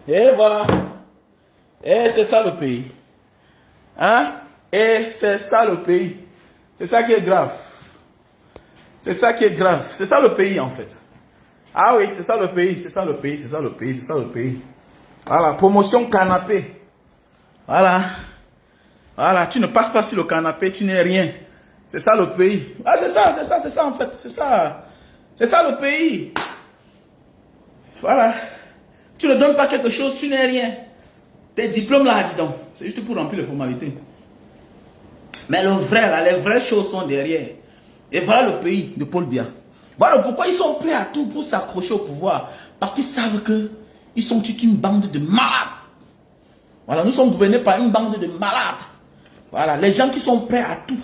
Et voilà. Et c'est ça le pays. Hein? Et c'est ça le pays. C'est ça qui est grave. C'est ça qui est grave. C'est ça le pays en fait. Ah oui, c'est ça le pays. C'est ça le pays. C'est ça le pays. C'est ça le pays. Voilà. Promotion canapé. Voilà. Voilà. Tu ne passes pas sur le canapé, tu n'es rien. C'est ça le pays. Ah, c'est ça en fait. C'est ça. C'est ça le pays. Voilà. Tu ne donnes pas quelque chose, tu n'es rien. Tes diplômes là, dis donc. C'est juste pour remplir les formalités. Mais le vrai là, les vraies choses sont derrière. Et voilà le pays de Paul Biya. Voilà pourquoi ils sont prêts à tout pour s'accrocher au pouvoir. Parce qu'ils savent que ils sont toute une bande de malades. Voilà, nous sommes gouvernés par une bande de malades. Voilà, les gens qui sont prêts à tout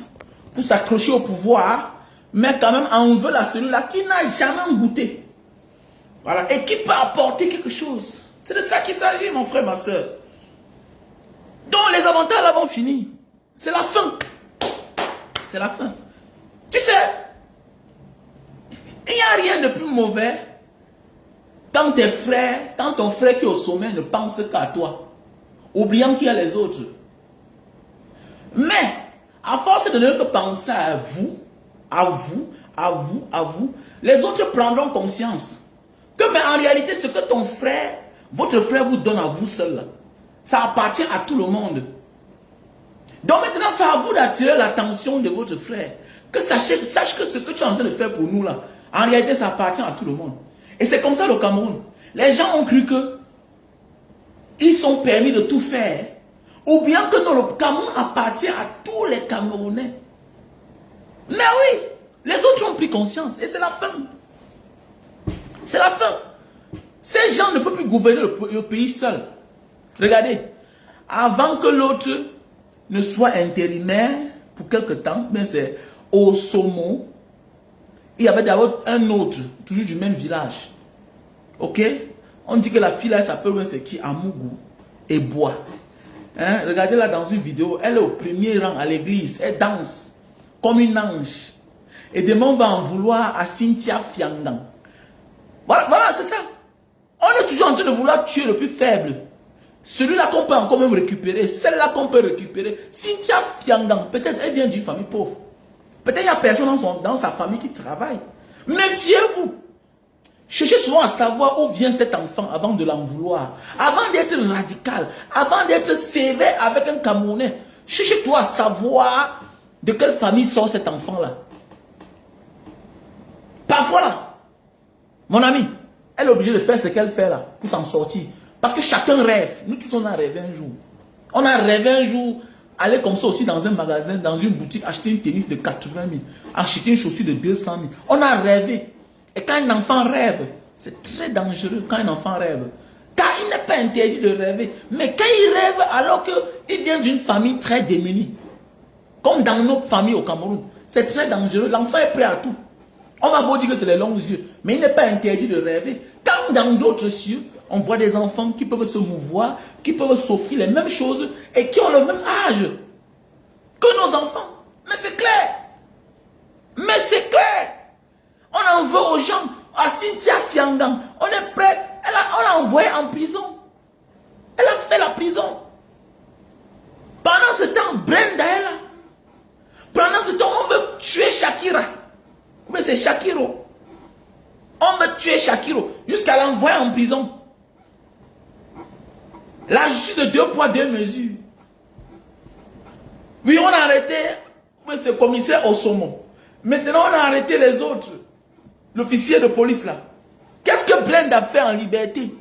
pour s'accrocher au pouvoir, mais quand même en veut la celui-là qui n'a jamais goûté. Voilà, et qui peut apporter quelque chose. C'est de ça qu'il s'agit, mon frère, ma soeur. Donc les avantages là vont finir. C'est la fin. C'est la fin. Tu sais, il n'y a rien de plus mauvais quand tes frères, quand ton frère qui est au sommet ne pense qu'à toi, oubliant qu'il y a les autres. Mais, à force de ne que penser à vous, les autres prendront conscience que, mais en réalité, ce que ton frère, votre frère vous donne à vous seul, ça appartient à tout le monde. Donc maintenant, c'est à vous d'attirer l'attention de votre frère. Que sache que ce que tu es en train de faire pour nous là, en réalité, ça appartient à tout le monde. Et c'est comme ça le Cameroun. Les gens ont cru que ils sont permis de tout faire. Ou bien que non, le Cameroun appartient à tous les Camerounais. Mais oui, les autres ont pris conscience. Et c'est la fin. C'est la fin. Ces gens ne peuvent plus gouverner le pays seul. Regardez. Avant que l'autre ne soit intérimaire pour quelque temps, mais c'est au Somo, il y avait d'abord un autre, toujours du même village. Ok? On dit que la fille là, elle s'appelle, c'est qui? Amougou et Bois. Hein? Regardez là dans une vidéo, elle est au premier rang à l'église, elle danse comme une ange. Et demain on va en vouloir à Cynthia Fiangang. Voilà, c'est ça. On est toujours en train de vouloir tuer le plus faible. Celui-là qu'on peut encore même récupérer, celle-là qu'on peut récupérer. Cynthia Fiangang, peut-être elle vient d'une famille pauvre. Peut-être il n'y a personne dans sa famille qui travaille. Méfiez-vous. Cherchez souvent à savoir où vient cet enfant avant de l'en vouloir. Avant d'être radical, avant d'être sévère avec un Camerounais. Cherchez-toi à savoir de quelle famille sort cet enfant-là. Parfois là, mon ami, elle est obligée de faire ce qu'elle fait là pour s'en sortir. Parce que chacun rêve. Nous tous on a rêvé un jour. On a rêvé un jour aller comme ça aussi dans un magasin, dans une boutique, acheter une tennis de 80 000, acheter une chaussure de 200 000. On a rêvé. Et quand un enfant rêve, c'est très dangereux quand un enfant rêve. Car il n'est pas interdit de rêver. Mais quand il rêve alors qu'il vient d'une famille très démunie, comme dans notre famille au Cameroun, c'est très dangereux. L'enfant est prêt à tout. On va beau dire que c'est les longs yeux, mais il n'est pas interdit de rêver. Comme dans d'autres cieux, on voit des enfants qui peuvent se mouvoir, qui peuvent s'offrir les mêmes choses et qui ont le même âge que nos enfants. Mais c'est clair. Mais c'est clair. On en veut aux gens. À Cynthia Fiangang, on est prêt. On l'a envoyée en prison. Elle a fait la prison. Pendant ce temps, Brenda est là. Pendant ce temps, on veut tuer Shakira. Mais c'est Shakiro. On veut tuer Shakiro jusqu'à l'envoyer en prison. La justice de 2 poids 2 mesures. Oui, on a arrêté ce commissaire au saumon. Maintenant, on a arrêté les autres. L'officier de police là. Qu'est-ce que Blend a fait en liberté?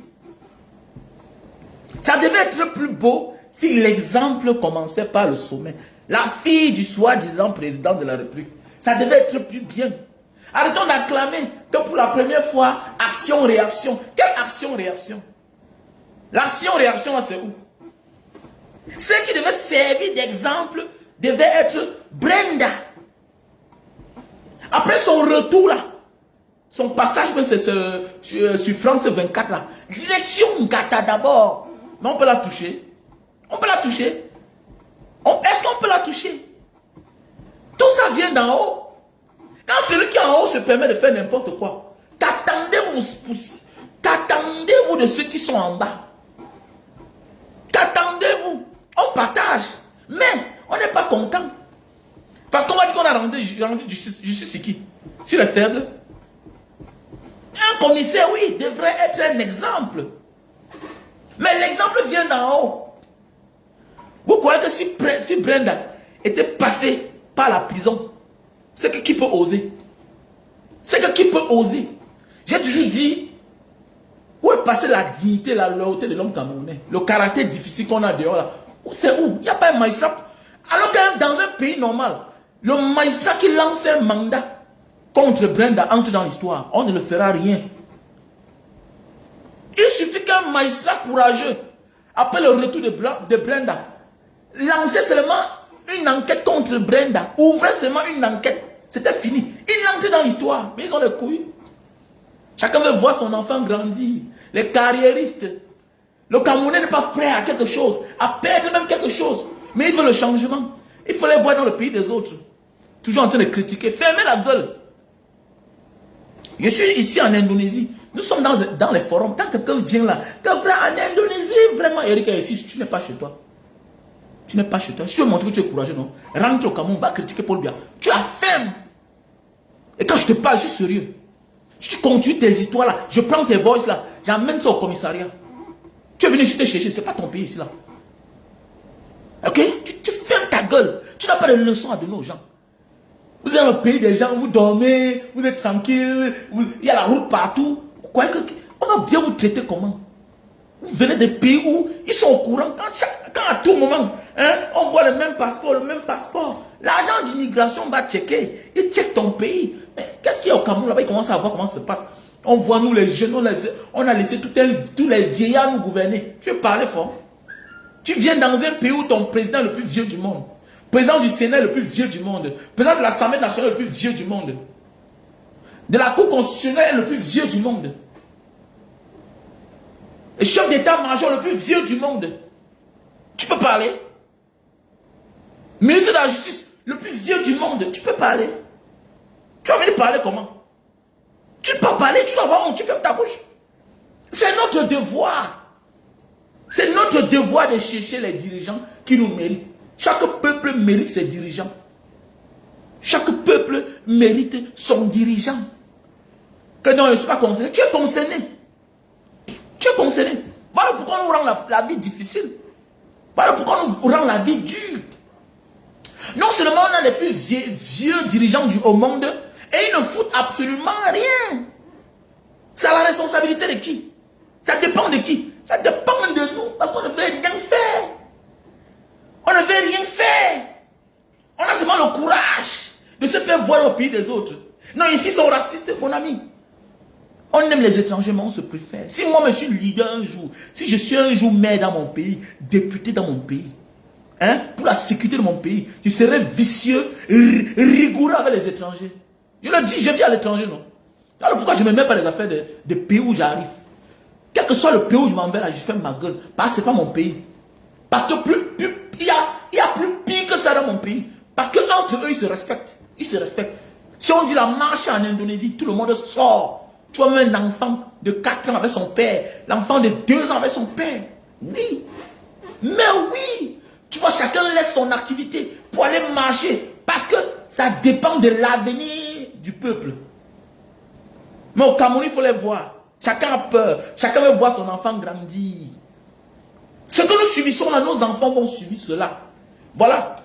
Ça devait être plus beau si l'exemple commençait par le sommet. La fille du soi-disant président de la République. Ça devait être plus bien. Arrêtons d'acclamer que pour la première fois, action-réaction. Quelle action-réaction? L'action-réaction là c'est où? Ce qui devait servir d'exemple devait être Brenda. Après son retour là, son passage sur France 24 là, direction Ngata d'abord. Mais on peut la toucher. On peut la toucher. Est-ce qu'on peut la toucher? Tout ça vient d'en haut. Quand celui qui est en haut se permet de faire n'importe quoi, qu'attendez-vous de ceux qui sont en bas? Mais on n'est pas content. Parce qu'on va dire qu'on a rendu justice sur qui? Sur les faibles. Un commissaire, oui, devrait être un exemple. Mais l'exemple vient d'en haut. Vous croyez que si Brenda était passée par la prison, c'est que qui peut oser? C'est que qui peut oser? J'ai toujours dit, où est passée la dignité, la loyauté de l'homme camerounais? Le caractère difficile qu'on a dehors là. C'est où? Il n'y a pas un magistrat. Alors que dans un pays normal, le magistrat qui lance un mandat contre Brenda entre dans l'histoire, on ne le fera rien. Il suffit qu'un magistrat courageux, après le retour de Brenda, lançait seulement une enquête contre Brenda, ouvrait seulement une enquête, c'était fini. Ils l'entrent dans l'histoire, mais ils ont les couilles. Chacun veut voir son enfant grandir. Les carriéristes. Le Camerounais n'est pas prêt à quelque chose, à perdre même quelque chose. Mais il veut le changement. Il faut les voir dans le pays des autres. Toujours en train de critiquer. Fermez la gueule. Je suis ici en Indonésie. Nous sommes dans les forums. Quand quelqu'un vient là, en Indonésie, vraiment, Eric est ici, tu n'es pas chez toi. Tu n'es pas chez toi. Si tu veux montrer que tu es courageux, non? Rentre au Cameroun, va critiquer Paul Biya. Tu as faim. Et quand je te parle, je suis sérieux. Si tu continues tes histoires là, je prends tes voices là, j'amène ça au commissariat. Tu es venu ici te chercher, c'est pas ton pays ici là. Ok? Tu fermes ta gueule. Tu n'as pas de leçons à donner aux gens. Vous êtes dans le pays des gens, vous dormez, vous êtes tranquille, il y a la route partout. Vous croyez qu'on va bien vous traiter comment? Vous venez des pays où ils sont au courant. Quand à tout moment, hein, on voit le même passeport. L'agent d'immigration va checker. Il check ton pays. Mais qu'est-ce qu'il y a au Cameroun là-bas? Il commence à voir comment ça se passe. On voit nous les jeunes, on a laissé tous les vieillards nous gouverner. Tu veux parler fort? Tu viens dans un pays où ton président est le plus vieux du monde. Président du Sénat est le plus vieux du monde. Président de l'Assemblée nationale est le plus vieux du monde. De la Cour constitutionnelle est le plus vieux du monde. Le chef d'état-major le plus vieux du monde. Tu peux parler? Ministre de la Justice, le plus vieux du monde. Tu peux parler? Tu as envie de parler comment? Tu peux parler, tu dois avoir honte, tu fermes ta bouche. C'est notre devoir. C'est notre devoir de chercher les dirigeants qui nous méritent. Chaque peuple mérite ses dirigeants. Chaque peuple mérite son dirigeant. Que non, je ne suis pas concerné. Tu es concerné. Tu es concerné. Voilà pourquoi on nous rend la vie difficile. Voilà pourquoi on nous rend la vie dure. Non seulement on a les plus vieux dirigeants au monde, et ils ne foutent absolument rien. C'est la responsabilité de qui? Ça dépend de qui? Ça dépend de nous, parce qu'on ne veut rien faire. On ne veut rien faire. On a seulement le courage de se faire voir au pays des autres. Non, ici ils sont racistes, mon ami. On aime les étrangers, mais on se préfère. Si moi je suis leader un jour, si je suis un jour maire dans mon pays, député dans mon pays, hein, pour la sécurité de mon pays, je serai vicieux, rigoureux avec les étrangers. Je le dis, je vis à l'étranger, non. Alors pourquoi je ne me mets pas les affaires de pays où j'arrive? Quel que soit le pays où je m'en vais là, je ferme ma gueule. Parce que ce n'est pas mon pays. Parce que il y a plus pire que ça dans mon pays. Parce que entre eux, ils se respectent. Ils se respectent. Si on dit la marche en Indonésie, tout le monde sort. Tu vois même un enfant de 4 ans avec son père. L'enfant de 2 ans avec son père. Oui. Mais oui. Tu vois, chacun laisse son activité pour aller marcher. Parce que ça dépend de l'avenir du peuple. Mais au Cameroun, il faut les voir. Chacun a peur. Chacun veut voir son enfant grandir. Ce que nous subissons là, nos enfants vont subir cela. Voilà.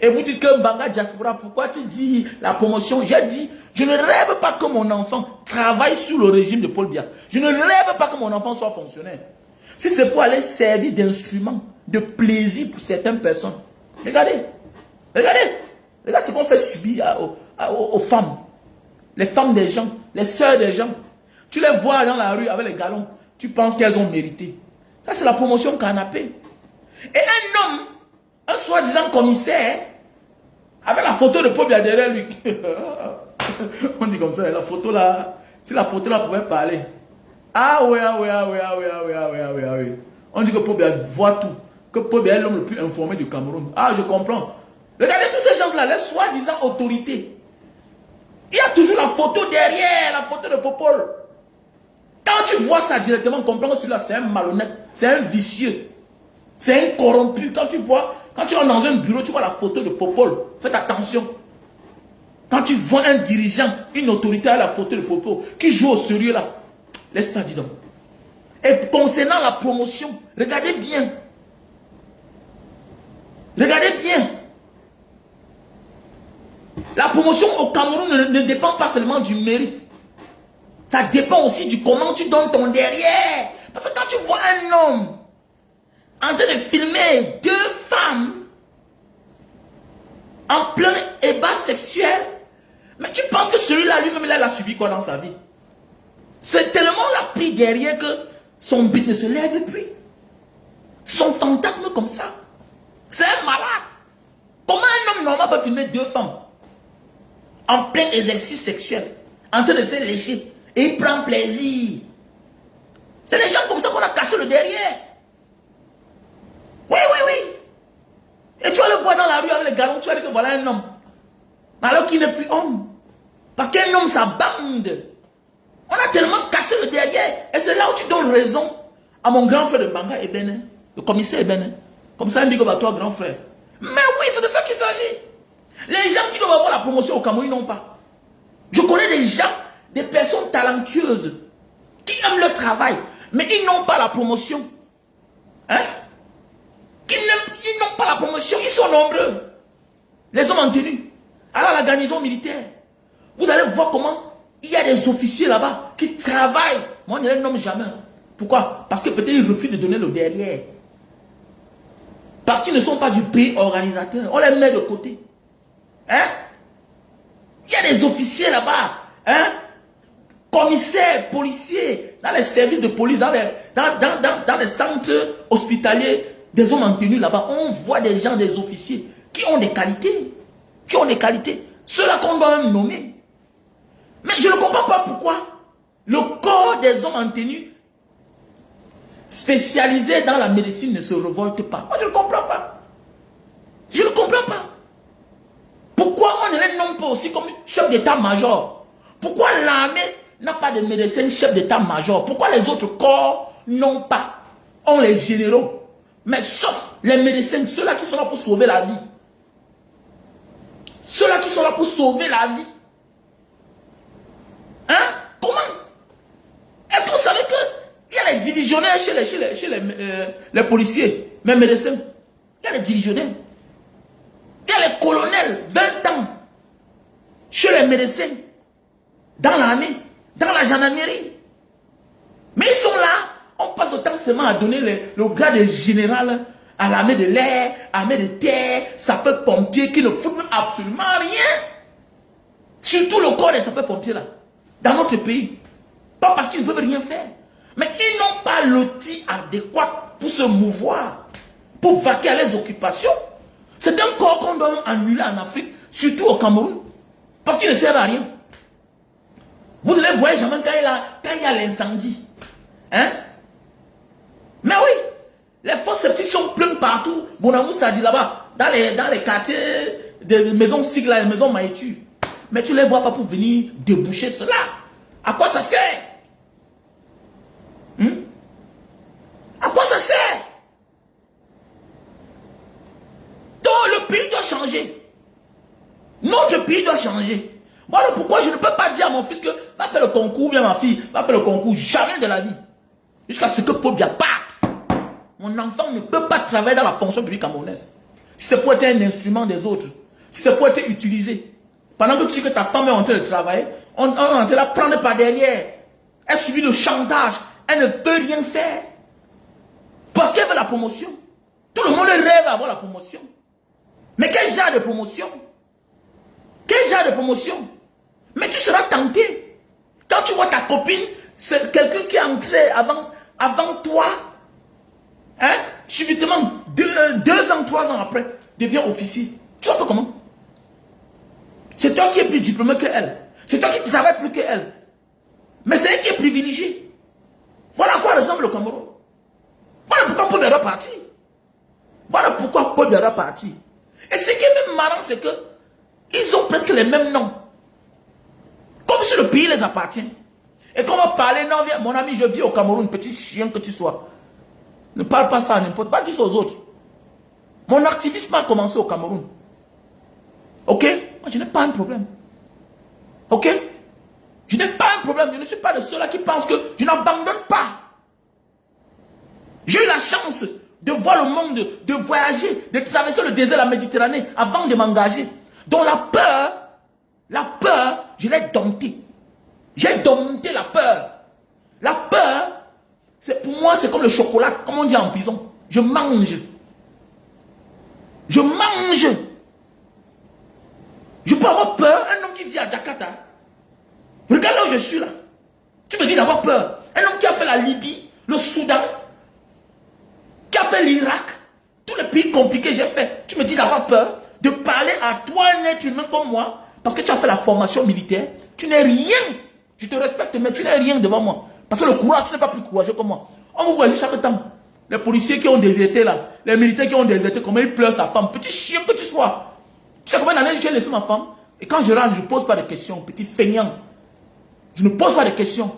Et vous dites que Mbanga Diaspora, pourquoi tu dis la promotion? J'ai dit, je ne rêve pas que mon enfant travaille sous le régime de Paul Biya. Je ne rêve pas que mon enfant soit fonctionnaire. Si c'est pour aller servir d'instrument, de plaisir pour certaines personnes. Regardez. Regardez. Regardez ce qu'on fait subir aux femmes. Les femmes des gens, les sœurs des gens. Tu les vois dans la rue avec les galons. Tu penses qu'elles ont mérité. Ça, c'est la promotion canapé. Et un homme, un soi-disant commissaire, avec la photo de Paul Biya derrière lui. On dit comme ça, la photo là, si la photo là pouvait parler. Ah oui, ah oui, ah oui, ah oui, ah oui, ah oui, ah oui, ah oui. On dit que Paul Biya voit tout. Que Paul Biya est l'homme le plus informé du Cameroun. Ah, je comprends. Regardez tous ces gens-là, les soi-disant autorités. Il y a toujours la photo derrière, la photo de Popol. Quand tu vois ça directement, comprends que celui-là, c'est un malhonnête, c'est un vicieux. C'est un corrompu. Quand tu vois, quand tu rentres dans un bureau, tu vois la photo de Popol. Faites attention. Quand tu vois un dirigeant, une autorité à la photo de Popol, qui joue au sérieux là, laisse ça, dis donc. Et concernant la promotion, regardez bien. Regardez bien. La promotion au Cameroun ne dépend pas seulement du mérite. Ça dépend aussi du comment tu donnes ton derrière. Parce que quand tu vois un homme en train de filmer 2 femmes en plein ébat sexuel, mais tu penses que celui-là lui-même, il a subi quoi dans sa vie? C'est tellement la pris derrière que son but ne se lève plus. Son fantasme comme ça. C'est un malade. Comment un homme normal peut filmer 2 femmes en plein exercice sexuel, en train de se lécher, et il prend plaisir? C'est les gens comme ça qu'on a cassé le derrière. Oui, oui, oui. Et tu vas le voir dans la rue avec les galons, tu vas dire que voilà un homme. Alors qu'il n'est plus homme. Parce qu'un homme, ça bande. On a tellement cassé le derrière. Et c'est là où tu donnes raison à mon grand frère de Banga Ebene, le commissaire Ebene. Comme ça, un big up à toi, grand frère. Mais oui, c'est de ça qu'il s'agit. Les gens qui doivent avoir la promotion au Cameroun, ils n'ont pas. Je connais des gens, des personnes talentueuses, qui aiment leur travail, mais ils n'ont pas la promotion. Hein? Ils n'ont pas la promotion, ils sont nombreux. Les hommes en tenue. Alors la garnison militaire, vous allez voir comment il y a des officiers là-bas qui travaillent. Moi, je ne les nomme jamais. Pourquoi? Parce que peut-être ils refusent de donner le derrière. Parce qu'ils ne sont pas du pays organisateur. On les met de côté. Hein? Il y a des officiers là-bas. Hein? Commissaires, policiers, dans les services de police, dans les centres hospitaliers, des hommes en tenue là-bas. On voit des gens, des officiers, qui ont des qualités. Qui ont des qualités. Ceux-là qu'on doit même nommer. Mais je ne comprends pas pourquoi le corps des hommes en tenue spécialisés dans la médecine ne se révolte pas. Moi, je ne comprends pas. Je ne comprends pas. Pourquoi on ne les nomme pas aussi comme chef d'état-major? Pourquoi l'armée n'a pas de médecin chef d'état-major? Pourquoi les autres corps n'ont pas? On les généraux. Mais sauf les médecins, ceux-là qui sont là pour sauver la vie. Ceux-là qui sont là pour sauver la vie. Hein? Comment? Est-ce que vous savez qu'il y a les divisionnaires chez les policiers, mes médecins? Il y a les divisionnaires. Il y a les colonels, 20 ans, chez les médecins, dans l'armée, dans la gendarmerie. Mais ils sont là, on passe autant seulement à donner le grade de général à l'armée de l'air, armée de terre, sapeurs-pompiers qui ne foutent même absolument rien. Surtout le corps des sapeurs-pompiers là, dans notre pays. Pas parce qu'ils ne peuvent rien faire, mais ils n'ont pas l'outil adéquat pour se mouvoir, pour vaquer à leurs occupations. C'est un corps qu'on doit annuler en Afrique, surtout au Cameroun, parce qu'ils ne servent à rien. Vous ne les voyez jamais quand il y a l'incendie. Hein? Mais oui, les fosses sceptiques sont pleines partout. Mon amour, ça dit là-bas, dans les quartiers des maisons Sigla, les maisons Maïtu. Mais tu ne les vois pas pour venir déboucher cela. À quoi ça sert? À quoi ça sert? Donc le pays doit changer. Notre pays doit changer. Voilà pourquoi je ne peux pas dire à mon fils que va faire le concours, bien ma fille, va faire le concours, jamais de la vie. Jusqu'à ce que Paul Biya parte. Mon enfant ne peut pas travailler dans la fonction publique camerounaise. Si c'est pour être un instrument des autres, si c'est pour être utilisé. Pendant que tu dis que ta femme est en train de travailler, on est en train de la prendre par derrière. Elle subit le chantage. Elle ne peut rien faire. Parce qu'elle veut la promotion. Tout le monde rêve d'avoir la promotion. Mais quel genre de promotion? Quel genre de promotion? Mais tu seras tenté. Quand tu vois ta copine, c'est quelqu'un qui est entré avant toi, hein, subitement, 2 ans, 3 ans après, devient officier. Tu vas faire comment? C'est toi qui es plus diplômé qu'elle. C'est toi qui travailles plus qu'elle. Mais c'est elle qui est privilégiée. Voilà à quoi ressemble le Cameroun. Voilà pourquoi Paul Biya est parti. Voilà pourquoi Paul Biya est parti. Et ce qui est même marrant, c'est que ils ont presque les mêmes noms. Comme si le pays les appartient. Et qu'on va parler, non, viens, mon ami, je vis au Cameroun, petit chien que tu sois. Ne parle pas ça à n'importe quoi. Dis ça aux autres. Mon activisme a commencé au Cameroun. Ok? Moi, je n'ai pas un problème. Ok? Je n'ai pas un problème. Je ne suis pas de ceux-là qui pensent que je n'abandonne pas. J'ai eu la chance de voir le monde, de voyager, de traverser le désert de la Méditerranée avant de m'engager. Donc la peur, je l'ai domptée. J'ai dompté la peur. La peur, pour moi, c'est comme le chocolat, comme on dit en prison. Je mange. Je mange. Je peux avoir peur. Un homme qui vit à Jakarta. Regarde là où je suis là. Tu me dis d'avoir peur. Un homme qui a fait la Libye, le Soudan, qui a fait l'Irak, tous les pays compliqués j'ai fait. Tu me dis d'avoir peur de parler à toi, un être humain comme moi, parce que tu as fait la formation militaire. Tu n'es rien. Je te respecte, mais tu n'es rien devant moi. Parce que le courage, tu n'es pas plus courageux que moi. On vous voit chaque temps. Les policiers qui ont déserté là, les militaires qui ont déserté, comment ils pleurent sa femme. Petit chien que tu sois. Tu sais combien d'années j'ai laissé ma femme? Et quand je rentre, je ne pose pas de questions. Petit feignant. Je ne pose pas de questions.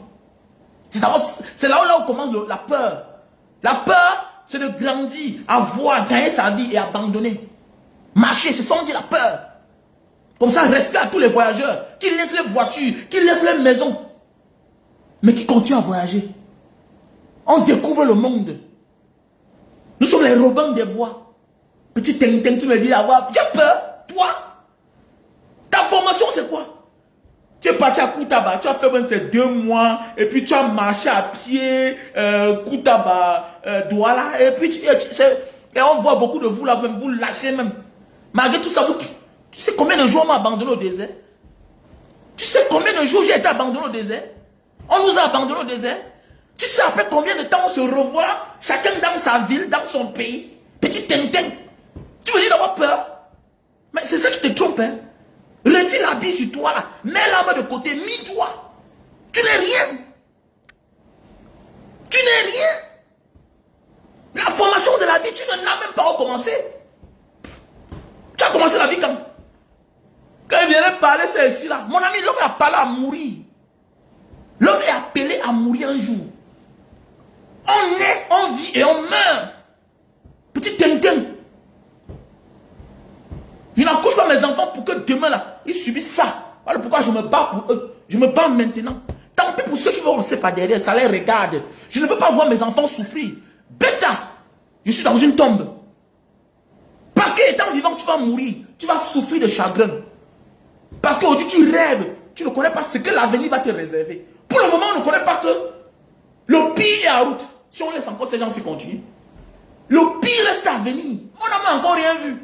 C'est là où commence la peur. La peur, c'est de grandir, avoir, gagner sa vie et abandonner. Marcher, c'est ça on dit la peur. Comme ça, respect à tous les voyageurs qui laissent les voitures, qui laissent les maisons, mais qui continuent à voyager. On découvre le monde. Nous sommes les Robins des bois. Petit Tintin, tu me dis d'avoir. J'ai peur. Toi, ta formation, c'est quoi? Tu es parti à Koutaba, tu as fait ces 2 mois, et puis tu as marché à pied, Koutaba, Douala, et puis et on voit beaucoup de vous là, même vous lâchez même. Malgré tout ça, tu sais combien de jours on m'a abandonné au désert? Tu sais combien de jours j'ai été abandonné au désert? On nous a abandonné au désert. Tu sais après combien de temps on se revoit, chacun dans sa ville, dans son pays. Petit Tintin. Tu me dis d'avoir peur? Mais c'est ça qui te trompe, hein? Retire l'habit sur toi là. Mets la main de côté, mis-toi. Tu n'es rien. Tu n'es rien. La formation de la vie, tu n'en as même pas recommencé. Tu as commencé la vie quand? Quand il viendrait parler, c'est ici là. Mon ami, l'homme est appelé à mourir. L'homme est appelé à mourir un jour. On naît, on vit et on meurt. Petit Tintin. Je n'accouche pas mes enfants pour que demain là, ils subissent ça. Voilà pourquoi je me bats pour eux. Je me bats maintenant. Tant pis pour ceux qui vont rester par derrière, ça les regarde. Je ne veux pas voir mes enfants souffrir. Bêta, je suis dans une tombe. Parce qu'étant vivant, tu vas mourir. Tu vas souffrir de chagrin. Parce qu'aujourd'hui, tu rêves. Tu ne connais pas ce que l'avenir va te réserver. Pour le moment, on ne connaît pas que le pire est en route. Si on laisse encore ces gens se continuer. Le pire reste à venir. On n'a encore rien vu.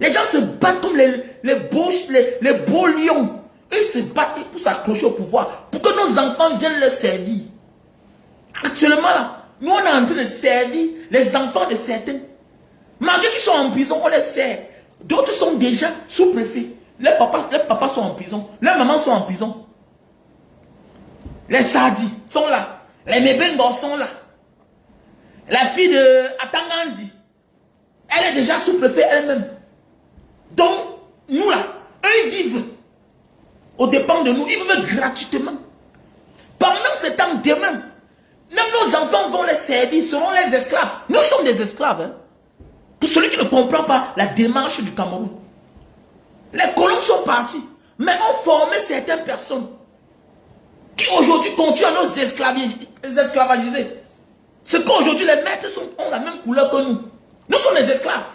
Les gens se battent comme les beaux lions. Eux, ils se battent pour s'accrocher au pouvoir. Pour que nos enfants viennent leur servir. Actuellement, là, nous, on est en train de servir les enfants de certains. Malgré qu'ils sont en prison, on les sert. D'autres sont déjà sous-préfets. Les papas sont en prison. Les mamans sont en prison. Les Sadis sont là. Les Mébengos sont là. La fille de Atangandi, elle est déjà sous-préfet elle-même. Donc, nous là, eux ils vivent aux dépens de nous. Ils vivent gratuitement. Pendant ce temps, demain, même nos enfants vont les servir, seront les esclaves. Nous sommes des esclaves. Hein? Pour celui qui ne comprend pas la démarche du Cameroun. Les colons sont partis, mais ont formé certaines personnes qui aujourd'hui continuent à nous esclavagiser. C'est qu'aujourd'hui les maîtres ont la même couleur que nous. Nous sommes des esclaves.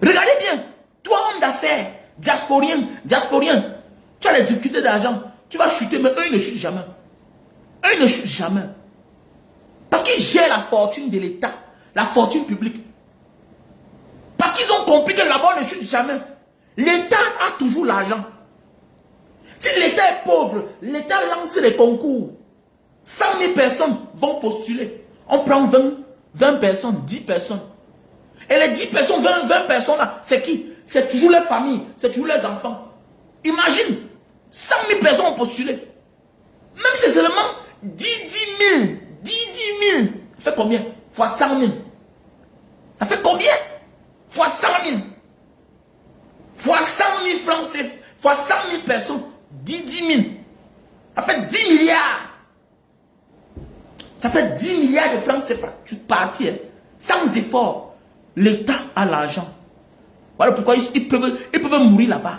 Regardez bien, toi homme d'affaires, diasporien, tu as les difficultés d'argent, tu vas chuter, mais eux ils ne chutent jamais. Eux ils ne chutent jamais. Parce qu'ils gèrent la fortune de l'État, la fortune publique. Parce qu'ils ont compris que là-bas on ne chute jamais. L'État a toujours l'argent. Si l'État est pauvre, l'État lance les concours. 100 000 personnes vont postuler. On prend 20 personnes, 10 personnes. Et les 10 personnes, 20 personnes là, c'est qui? C'est toujours les familles, c'est toujours les enfants. Imagine, 100 000 personnes ont postulé. Même si c'est seulement 10 000, 10 000, ça fait combien? Fois 100 000. Ça fait combien? Fois 100 000. Fois 100 000 francs, fois 100 000 personnes, 10 000. Ça fait 10 milliards. Ça fait 10 milliards de francs CFA. Tu partis, hein, sans effort. L'État a l'argent. Voilà pourquoi ils peuvent mourir là-bas.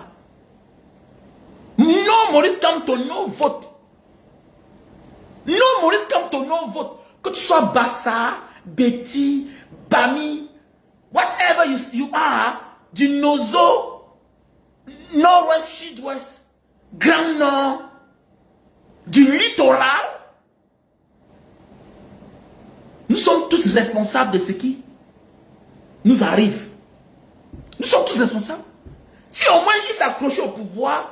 Non, Maurice Kamto, non vote. Non, Maurice Kamto, non vote. Que tu sois Bassa, Betty, Bami, whatever you are, du Nozo, Nord-Ouest, Sud-Ouest, Grand Nord, du littoral, nous sommes tous responsables de ce qui nous arrive. Nous sommes tous responsables. Si au moins ils s'accrochaient au pouvoir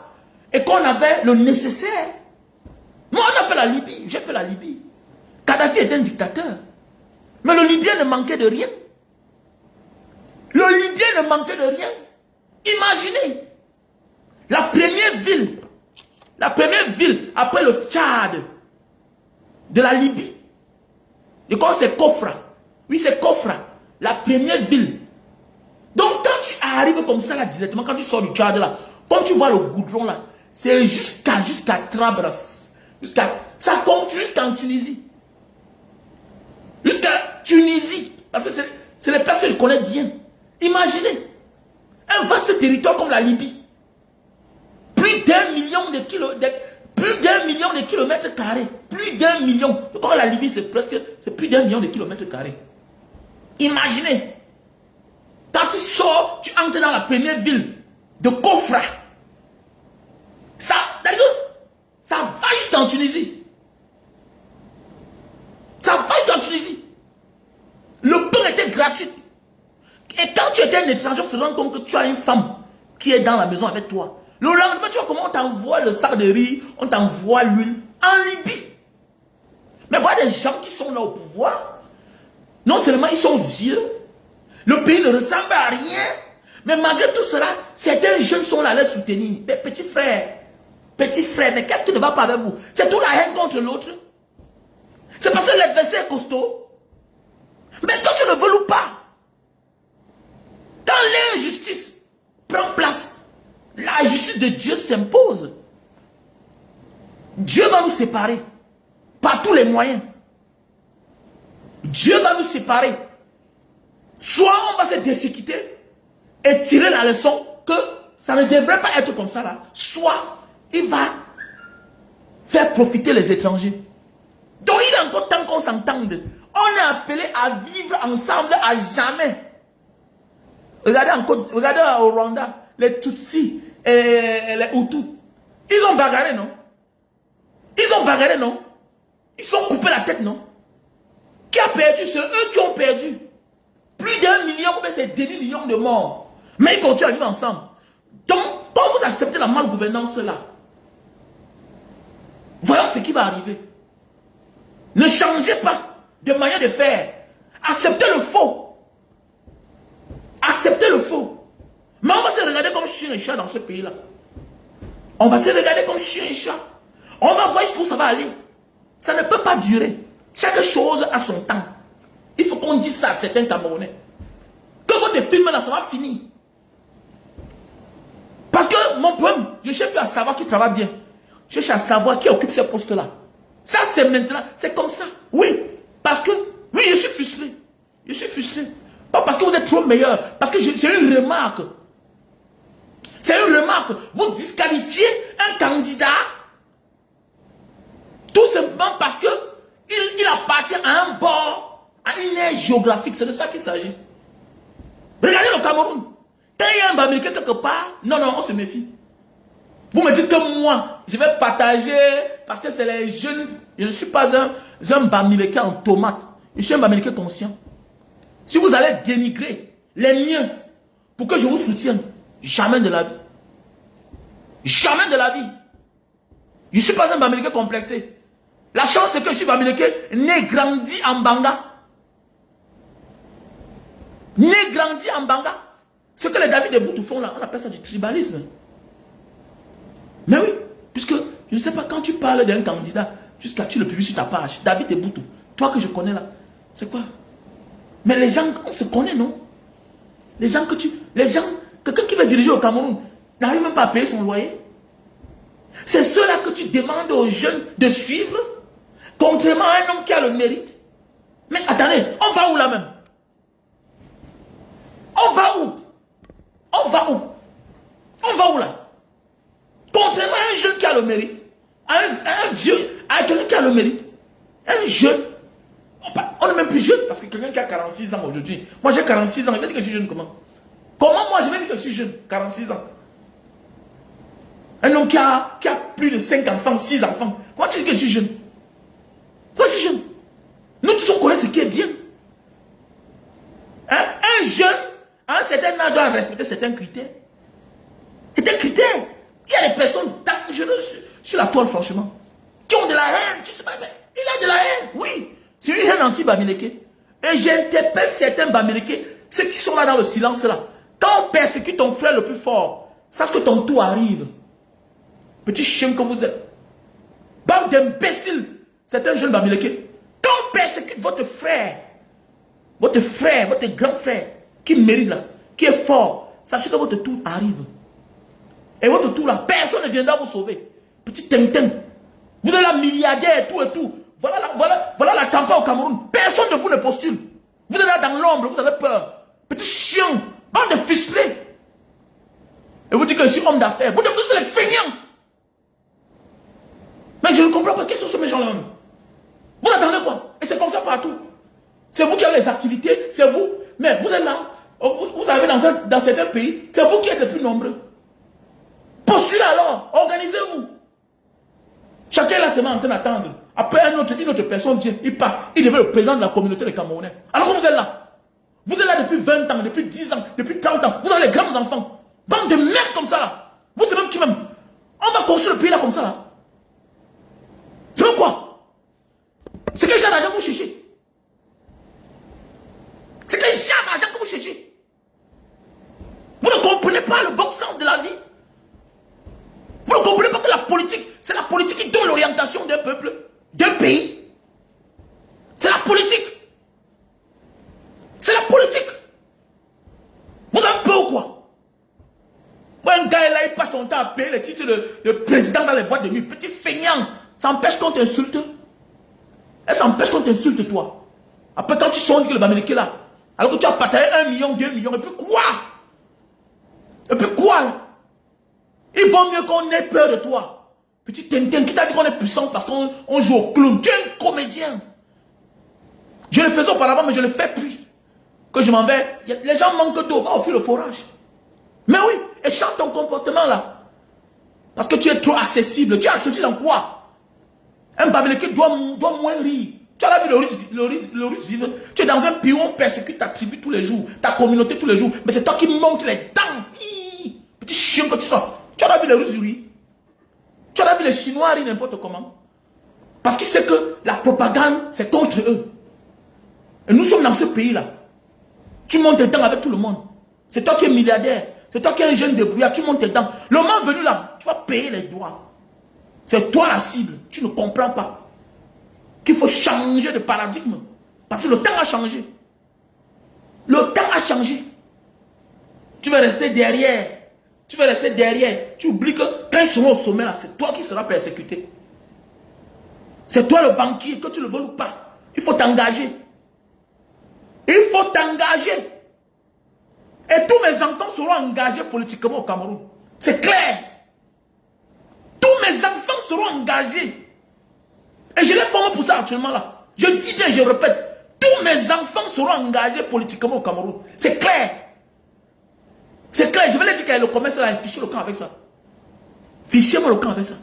et qu'on avait le nécessaire. Moi, on a fait la Libye. J'ai fait la Libye. Kadhafi était un dictateur. Mais le Libyen ne manquait de rien. Le Libyen ne manquait de rien. Imaginez. La première ville après le Tchad de la Libye. Je crois que c'est Kofra. Oui, c'est Kofra. La première ville. Donc quand tu arrives comme ça là directement, quand tu sors du Tchad là, quand tu vois le goudron là, c'est jusqu'à Trabras. Ça continue jusqu'en Tunisie. Jusqu'à Tunisie. Parce que c'est les places que je connais bien. Imaginez. Un vaste territoire comme la Libye. Plus d'un million de kilomètres carrés. Plus d'un million. Quand la Libye, c'est plus d'un million de kilomètres carrés. Imaginez. Quand tu sors, tu entres dans la première ville de Kofra. Ça va jusqu'en Tunisie. Ça va jusqu'en Tunisie. Le pain était gratuit. Et quand tu étais un étranger, on se rend compte que tu as une femme qui est dans la maison avec toi. Le lendemain, tu vois comment on t'envoie le sac de riz, on t'envoie l'huile en Libye. Mais voilà des gens qui sont là au pouvoir. Non seulement ils sont vieux, le pays ne ressemble à rien, mais malgré tout cela, certains jeunes sont là à les soutenir. Mais petit frère, mais qu'est-ce qui ne va pas avec vous? C'est tout la haine contre l'autre. C'est parce que l'adversaire est costaud. Mais quand tu ne veux ou pas, quand l'injustice prend place, la justice de Dieu s'impose. Dieu va nous séparer par tous les moyens. Dieu va nous séparer. Soit on va se déchiqueter et tirer la leçon que ça ne devrait pas être comme ça là. Soit il va faire profiter les étrangers. Donc il est encore temps qu'on s'entende. On est appelé à vivre ensemble à jamais. Regardez au Rwanda, les Tutsis et les Hutus. Ils ont bagarré, non? Ils sont coupés la tête, non? Qui a perdu? C'est eux qui ont perdu. Plus d'1 million, c'est 2 millions de morts. Mais ils continuent à vivre ensemble. Donc, quand vous acceptez la malgouvernance là, voyons ce qui va arriver. Ne changez pas de manière de faire. Acceptez le faux. Acceptez le faux. Mais on va se regarder comme chien et chat dans ce pays-là. On va se regarder comme chien et chat. On va voir jusqu'où ça va aller. Ça ne peut pas durer. Chaque chose a son temps. Il faut qu'on dise ça à certains Camerounais. Que votre film là, ça va finir. Parce que mon problème, je ne cherche plus à savoir qui travaille bien. Je cherche à savoir qui occupe ces postes-là. Ça, c'est maintenant, c'est comme ça. Oui, parce que, oui, je suis frustré. Je suis frustré. Pas parce que vous êtes trop meilleur. Parce que c'est une remarque. C'est une remarque. Vous disqualifiez un candidat tout simplement parce que il appartient à un bord, à une aire géographique. C'est de ça qu'il s'agit. Regardez le Cameroun. Quand il y a un Bamileke quelque part, non, on se méfie. Vous me dites que moi, je vais partager parce que c'est les jeunes. Je ne suis pas un Bamileke en tomate. Je suis un Bamileke conscient. Si vous allez dénigrer les miens pour que je vous soutienne, jamais de la vie. Jamais de la vie. Je ne suis pas un Bamileke complexé. La chance c'est que je suis Bamileke né grandi en Banga. Né grandi en Banga. Ce que les David de Boutou font là, on appelle ça du tribalisme. Mais oui, puisque je ne sais pas quand tu parles d'un candidat, jusqu'à tu le publies sur ta page, David de Boutou, toi que je connais là, c'est quoi? Mais les gens, on se connaît, non? Quelqu'un qui veut diriger au Cameroun n'arrive même pas à payer son loyer. C'est cela que tu demandes aux jeunes de suivre. Contrairement à un homme qui a le mérite. Mais attendez, on va où là même? On va où? On va où? On va où là? Contrairement à un jeune qui a le mérite, à un vieux, à quelqu'un qui a le mérite, un jeune, on est même plus jeune parce que quelqu'un qui a 46 ans aujourd'hui, moi j'ai 46 ans, il va dire que je suis jeune comment? Comment moi je vais dire que je suis jeune, 46 ans? Un homme qui a plus de 5 enfants, 6 enfants, comment tu dis que je suis jeune? Moi je suis jeune. Nous tous on connaît ce qui est bien. Hein? Un jeune, à un certain âge, doit respecter certains critères. C'est un critère. Il y a des personnes dangereuses sur la toile, franchement, qui ont de la haine. Tu sais pas, mais il a de la haine, oui. C'est une haine anti-Bamileke. Et j'interpelle certains Bamileke, ceux qui sont là dans le silence là. Quand on persécute ton frère le plus fort, sache que ton tour arrive. Petit chien que vous êtes. Bande d'imbéciles. C'est un jeune Bamileke. Quand on persécute votre frère, votre grand frère, qui mérite là, qui est fort, sachez que votre tour arrive. Et votre tour là, personne ne viendra vous sauver. Petit Tintin. Vous êtes là milliardaire et tout et tout. Voilà la campagne au Cameroun. Personne de vous ne postule. Vous êtes là dans l'ombre, vous avez peur. Petit chien, bande de ficelés. Et vous dites que je suis homme d'affaires. Vous êtes les feignants. Mais je ne comprends pas. Qui sont ces gens-là même? Vous attendez quoi? Et c'est comme ça partout. C'est vous qui avez les activités, c'est vous. Mais vous êtes là. Vous avez dans certains pays, c'est vous qui êtes les plus nombreux. Postulez alors, organisez-vous. Chacun est là seulement en train d'attendre. Après une autre personne vient, il passe, il devient le président de la communauté des Camerounais. Alors que vous êtes là. Vous êtes là depuis 20 ans, depuis 10 ans, depuis 30 ans. Vous avez les grands enfants. Bande de merde comme ça là. Vous savez même qui même. On va construire le pays là comme ça là. C'est même quoi? C'est quel genre d'argent que vous cherchez? C'est quel genre d'argent que vous cherchez? Vous ne comprenez pas le bon sens de la vie? Vous ne comprenez pas que la politique, c'est la politique qui donne l'orientation d'un peuple, d'un pays. C'est la politique. C'est la politique. Vous avez peur ou quoi? Moi, un gars là, il passe son temps à payer le titre de président dans les boîtes de nuit. Petit feignant. Ça empêche qu'on t'insulte. Et ça empêche qu'on t'insulte, toi. Après, quand tu sonnes que le Bamileke là, alors que tu as partagé 1 million, 2 millions, et puis quoi? Et puis quoi? Il vaut mieux qu'on ait peur de toi. Petit Tintin qui t'a dit qu'on est puissant parce qu'on joue au clown. Tu es un comédien. Je le faisais auparavant, mais je le fais plus. Que je m'en vais. Les gens manquent d'eau. Va offrir le forage. Mais oui, et change ton comportement là. Parce que tu es trop accessible. Tu es accessible en quoi? Un Bamileke doit moins rire. Tu as vu le russe vivre. Tu es dans un pays où on persécute ta tribu tous les jours, ta communauté tous les jours. Mais c'est toi qui montes les dents. Petit chien que tu sors. Tu as vu les Russes rire. Tu as vu les Chinois rire n'importe comment. Parce qu'ils savent que la propagande, c'est contre eux. Et nous sommes dans ce pays-là. Tu montes tes dents avec tout le monde. C'est toi qui es milliardaire. C'est toi qui es un jeune débrouillard. Tu montes tes dents. Le moment venu là, tu vas payer les droits. C'est toi la cible. Tu ne comprends pas. Qu'il faut changer de paradigme. Parce que le temps a changé. Le temps a changé. Tu vas rester derrière. Tu vas rester derrière. Tu oublies que quand ils seront au sommet là, c'est toi qui seras persécuté. C'est toi le banquier, que tu le veux ou pas. Il faut t'engager. Il faut t'engager. Et tous mes enfants seront engagés politiquement au Cameroun. C'est clair. Tous mes enfants seront engagés. Et je les forme pour ça actuellement là. Je dis bien, je répète. Tous mes enfants seront engagés politiquement au Cameroun. C'est clair. C'est clair. Je vais leur dire qu'il y a le commerce là, fichez le camp avec ça. Fichez-moi le camp avec ça.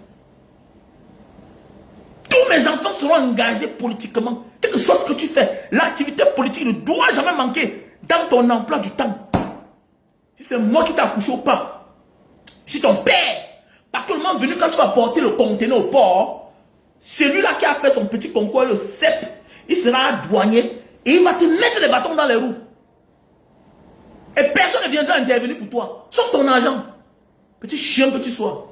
Tous mes enfants seront engagés politiquement. Quel que soit ce que tu fais, l'activité politique ne doit jamais manquer dans ton emploi du temps. Si c'est moi qui t'ai accouché ou pas, si ton père, parce que le moment venu, quand tu vas porter le conteneur au port, celui-là qui a fait son petit concours, le CEP, il sera douanier et il va te mettre les bâtons dans les roues. Et personne ne viendra intervenir pour toi, sauf ton argent. Petit chien que tu sois.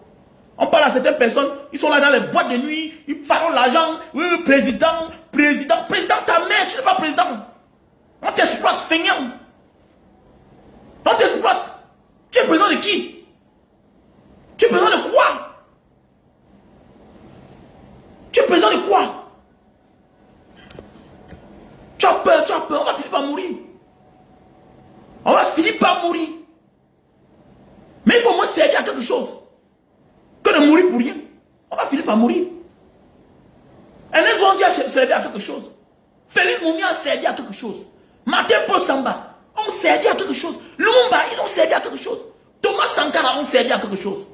On parle à certaines personnes, ils sont là dans les boîtes de nuit, ils parlent l'argent, oui, président, ta mère, tu n'es pas président. On t'exploite, feignant. On t'exploite. Tu es président de qui? Tu es président de quoi? Tu es président de quoi? as peur, on va finir par mourir. On va finir par mourir. Mais il faut au moins servir à quelque chose. Que de mourir pour rien. On va finir par mourir. Ernest Ouandji a servi à quelque chose. Félix Moumi a servi à quelque chose. Martin Paul Samba ont servi à quelque chose. Lumumba, ils ont servi à quelque chose. Thomas Sankara ont servi à quelque chose.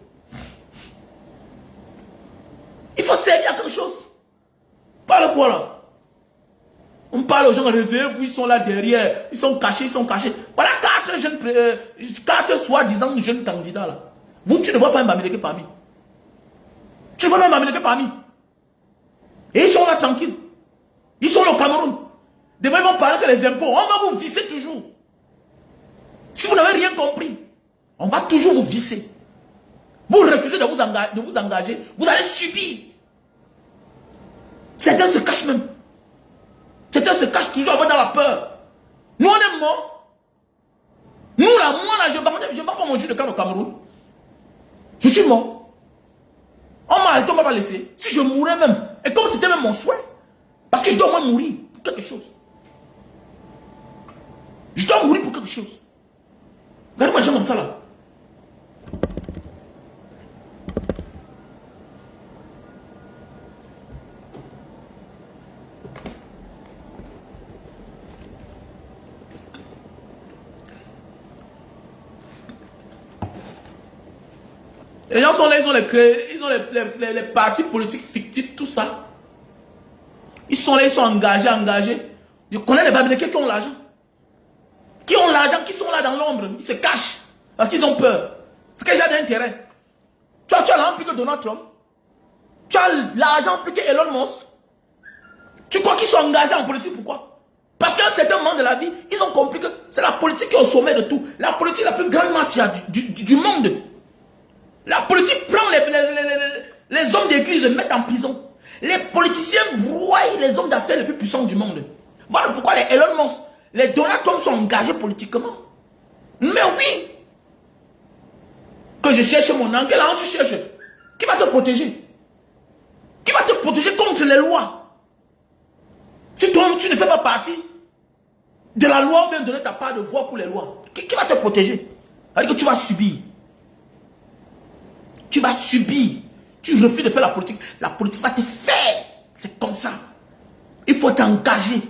Il faut servir à quelque chose. Parle quoi là? On parle aux gens, réveillez-vous, ils sont là derrière. Ils sont cachés, Voilà 4 jeunes, 4 soi-disant jeunes candidats là. Vous, tu ne vois pas un Bamileke parmi. Tu ne vois pas un Bamileke parmi. Et ils sont là tranquilles. Ils sont là au Cameroun. Demain, ils vont parler que les impôts, on va vous visser toujours. Si vous n'avez rien compris, on va toujours vous visser. Vous refusez de vous engager, vous allez subir. Certains se cachent même. Certains se cachent toujours dans la peur. Nous, on est morts. Nous, là, moi, là, je ne vais pas manger de camp au Cameroun. Je suis mort. On m'a arrêté, on ne m'a pas laissé. Si je mourais même, et comme c'était même mon souhait, parce que je dois au moins mourir pour quelque chose. Je dois mourir pour quelque chose. Regardez-moi les gens comme ça, là. Les gens sont là, ils ont les partis politiques fictifs, tout ça. Ils sont là, ils sont engagés. Je connais les Bamileke qui ont l'argent. Qui ont l'argent, qui sont là dans l'ombre. Ils se cachent. Parce qu'ils ont peur. C'est que j'ai d'intérêt. Tu as l'argent plus que Donald Trump. Tu as l'argent plus que Elon Musk. Tu crois qu'ils sont engagés en politique, pourquoi? Parce qu'à un certain moment de la vie, ils ont compris que c'est la politique qui est au sommet de tout. La politique est la plus grande mafia du monde. La politique prend les hommes d'église, les met en prison. Les politiciens broient les hommes d'affaires les plus puissants du monde. Voilà pourquoi les Elon Musk, les Donald Trump sont engagés politiquement. Mais oui. Que je cherche mon angle, là tu cherches. Qui va te protéger? Qui va te protéger contre les lois? Si toi tu ne fais pas partie de la loi ou bien donner ta part de voix pour les lois, qui va te protéger? C'est-à-dire que tu vas subir. Tu vas subir. Tu refuses de faire la politique. La politique va te faire. C'est comme ça. Il faut t'engager.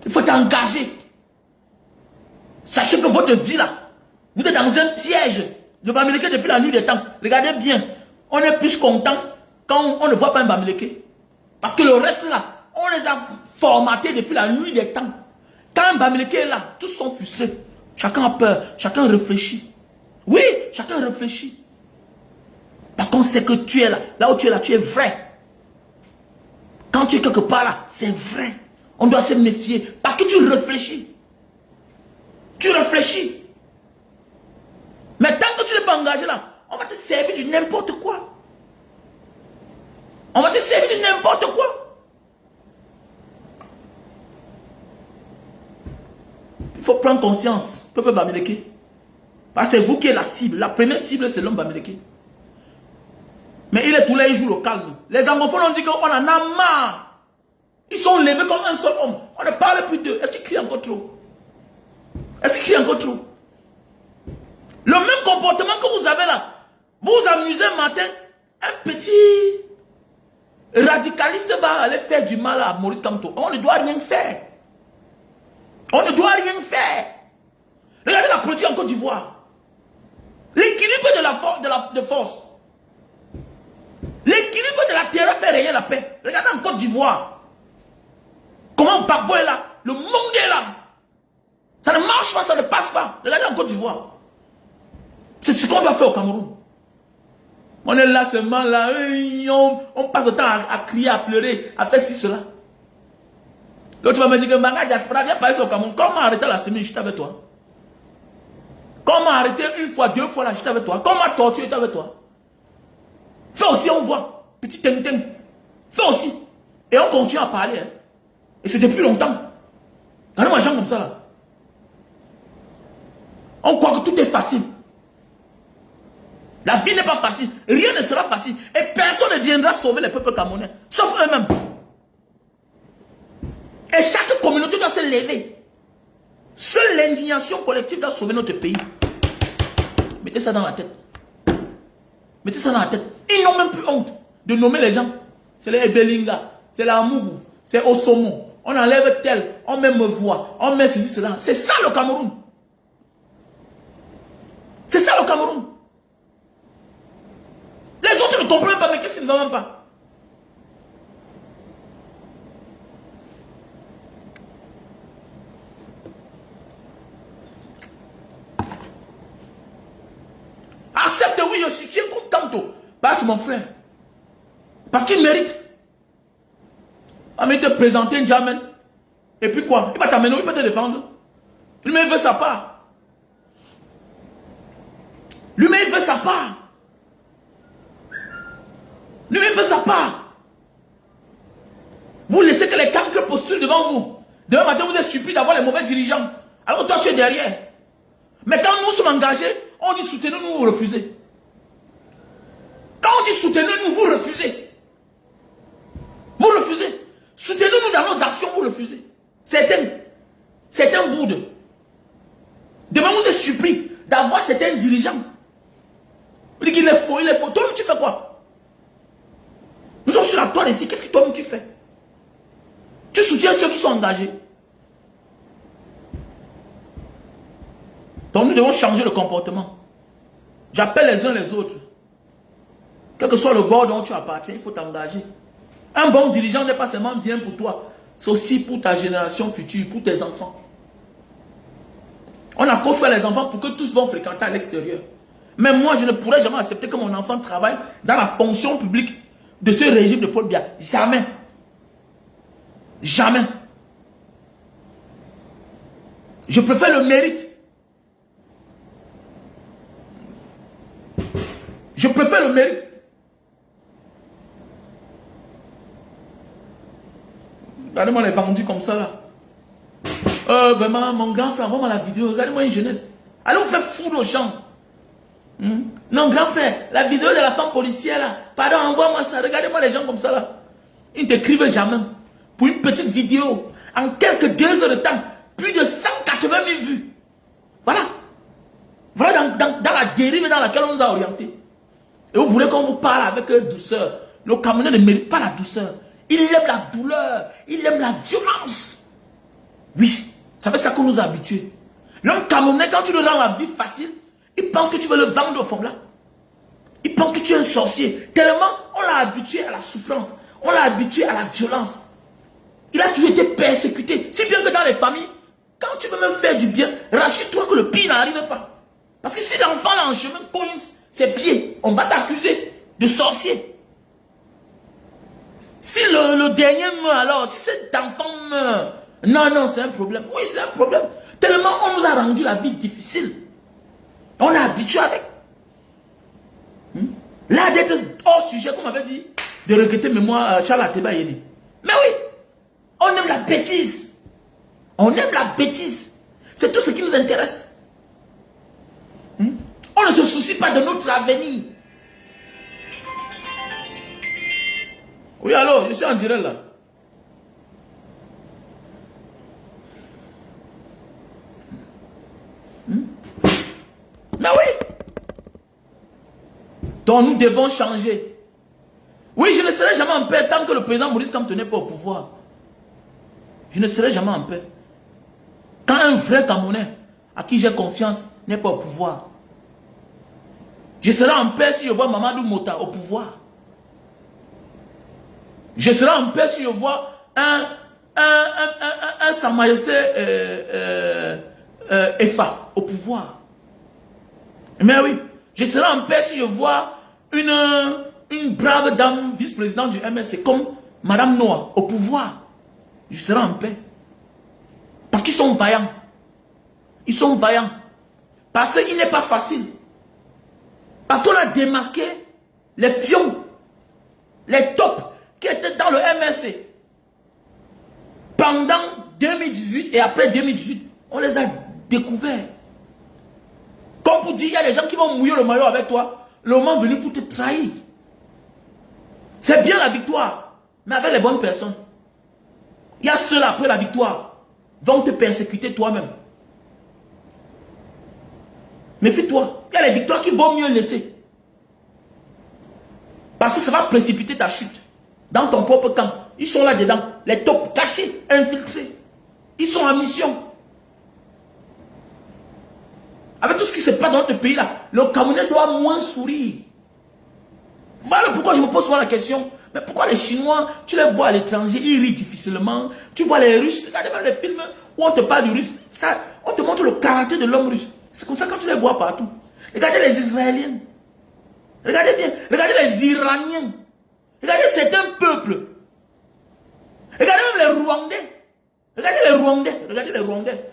Il faut t'engager. Sachez que votre vie là, vous êtes dans un piège. Le Bamileke depuis la nuit des temps. Regardez bien. On est plus content quand on ne voit pas un Bamileke. Parce que le reste là, on les a formatés depuis la nuit des temps. Quand un Bamileke est là, tous sont frustrés. Chacun a peur. Chacun réfléchit. Oui, chacun réfléchit. Parce qu'on sait que tu es là. Là où tu es là, tu es vrai. Quand tu es quelque part là, c'est vrai. On doit se méfier. Parce que tu réfléchis. Tu réfléchis. Mais tant que tu n'es pas engagé là, on va te servir de n'importe quoi. On va te servir de n'importe quoi. Il faut prendre conscience. Peuple Bamileke. Parce que c'est vous qui êtes la cible. La première cible, c'est l'homme Bamileke. Mais il est tous les jours au calme. Les anglophones ont dit qu'on en a marre. Ils sont levés comme un seul homme. On ne parle plus d'eux. Est-ce qu'ils crient encore trop? Est-ce qu'ils crient encore trop? Le même comportement que vous avez là. Vous vous amusez un matin. Un petit radicaliste va aller faire du mal à Maurice Kamto. On ne doit rien faire. On ne doit rien faire. Regardez la politique en Côte d'Ivoire. L'équilibre de force. L'équilibre de la terre fait régner la paix. Regardez en Côte d'Ivoire. Comment Gbagbo est là. Le monde est là. Ça ne marche pas, ça ne passe pas. Regardez en Côte d'Ivoire. C'est ce qu'on doit faire au Cameroun. On est là seulement là. On passe le temps à crier, à pleurer, à faire ci, cela. L'autre va me dire que Manga Diaspora, viens pas ici au Cameroun. Comment arrêter la semaine, j'étais avec toi. Comment arrêter une fois, 2 fois là, j'étais avec toi. Comment torturer, j'étais avec toi. Fais aussi, on voit. Petit ting-ting. Fais aussi. Et on continue à parler. Hein. Et c'est depuis longtemps. Regardez-moi, gens comme ça là. On croit que tout est facile. La vie n'est pas facile. Rien ne sera facile. Et personne ne viendra sauver les peuples camerounais. Sauf eux-mêmes. Et lever. Seule l'indignation collective doit sauver notre pays. Mettez ça dans la tête. Mettez ça dans la tête. Ils n'ont même plus honte de nommer les gens. C'est les Ebelinga, c'est la Mougou, c'est Osomo. On enlève tel, on met me voix, on met ceci, cela. C'est ça le Cameroun. C'est ça le Cameroun. Les autres ne comprennent pas, mais qu'est-ce qu'ils ne vont même pas? Accepte, oui, je soutiens comme tantôt. Bah, c'est mon frère. Parce qu'il mérite. On va te présenter un Jamen. Et puis quoi? Il va t'amener, il peut te défendre. Lui-même, il veut sa part. Lui-même, il veut sa part. Lui-même, il veut sa part. Vous laissez que les cancres postulent devant vous. Demain matin, vous êtes surpris d'avoir les mauvais dirigeants. Alors toi, tu es derrière. Mais quand nous sommes engagés, on dit soutenez-nous, vous refusez. Quand on dit soutenez-nous, vous refusez. Vous refusez. Soutenez-nous dans nos actions, vous refusez. C'est un boude. Demain, vous êtes surpris d'avoir certains dirigeants. Vous dites qu'il est faux, il est faux. Toi-même, tu fais quoi? Nous sommes sur la toile ici. Qu'est-ce que toi-même tu fais? Tu soutiens ceux qui sont engagés. Donc, nous devons changer le comportement. J'appelle les uns les autres. Quel que soit le bord dont tu appartiens, il faut t'engager. Un bon dirigeant n'est pas seulement bien pour toi, c'est aussi pour ta génération future, pour tes enfants. On a construit les enfants pour que tous vont fréquenter à l'extérieur. Mais moi, je ne pourrais jamais accepter que mon enfant travaille dans la fonction publique de ce régime de Paul Biya. Jamais. Jamais. Je préfère le mérite. Je préfère le mérite. Regardez-moi les vendus comme ça là. Vraiment, mon grand frère, envoie-moi la vidéo. Regardez-moi une jeunesse. Allez vous faire foutre au champ. Non, grand frère, la vidéo de la femme policière là. Pardon, envoie-moi ça. Regardez-moi les gens comme ça là. Ils ne t'écrivent jamais. Pour une petite vidéo, en quelques 2 heures de temps, plus de 180 000 vues. Voilà. Voilà dans la dérive dans laquelle on nous a orientés. Et vous voulez qu'on vous parle avec douceur. Le Camerounais ne mérite pas la douceur. Il aime la douleur. Il aime la violence. Oui, c'est ça qu'on nous a habitués. L'homme Camerounais, quand tu lui rends la vie facile, il pense que tu veux le vendre au fond là. Il pense que tu es un sorcier. Tellement on l'a habitué à la souffrance. On l'a habitué à la violence. Il a toujours été persécuté. Si bien que dans les familles, quand tu veux même faire du bien, rassure-toi que le pire n'arrive pas. Parce que si l'enfant là en chemin coince ses pieds, on va t'accuser de sorcier. Si le dernier meurt alors, si cet enfant meurt, non, c'est un problème. Oui, c'est un problème. Tellement on nous a rendu la vie difficile. On est habitué avec. Là, d'être hors sujet, comme on avait dit, de regretter, mais moi, Charles Ateba Yéné. Mais oui, on aime la bêtise. On aime la bêtise. C'est tout ce qui nous intéresse. On ne se soucie pas de notre avenir. Oui, allô, je suis en direct là. Mais oui. Donc nous devons changer. Oui, je ne serai jamais en paix tant que le président Maurice Kamto n'est pas au pouvoir. Je ne serai jamais en paix. Quand un vrai Camerounais à qui j'ai confiance n'est pas au pouvoir. Je serai en paix si je vois Mamadou Mota au pouvoir. Je serai en paix si je vois Sa Majesté Efa au pouvoir. Mais oui, je serai en paix si je vois une brave dame vice-présidente du MSC comme Madame Noah au pouvoir. Je serai en paix. Parce qu'ils sont vaillants. Ils sont vaillants. Parce qu'il n'est pas facile. Parce qu'on a démasqué les pions, les tops qui étaient dans le MSC. Pendant 2018 et après 2018, on les a découverts. Comme pour dire, il y a des gens qui vont mouiller le maillot avec toi. Le moment venu pour te trahir. C'est bien la victoire, mais avec les bonnes personnes. Il y a ceux-là après la victoire. vont te persécuter toi-même. Méfie-toi. Il y a les victoires qu'il vaut mieux laisser. Parce que ça va précipiter ta chute. Dans ton propre camp. Ils sont là-dedans. Les taupes cachés, infiltrés. Ils sont en mission. Avec tout ce qui se passe dans notre pays-là, le Camerounais doit moins sourire. Voilà pourquoi je me pose souvent la question. Mais pourquoi les Chinois, tu les vois à l'étranger, ils rient difficilement. Tu vois les Russes, regardez même les films où on te parle du russe. Ça, on te montre le caractère de l'homme russe. C'est comme ça quand tu les vois partout. Regardez les Israéliens. Regardez bien. Regardez les Iraniens. Regardez certains peuples. Regardez même les Rwandais. Regardez les Rwandais. Regardez les Rwandais.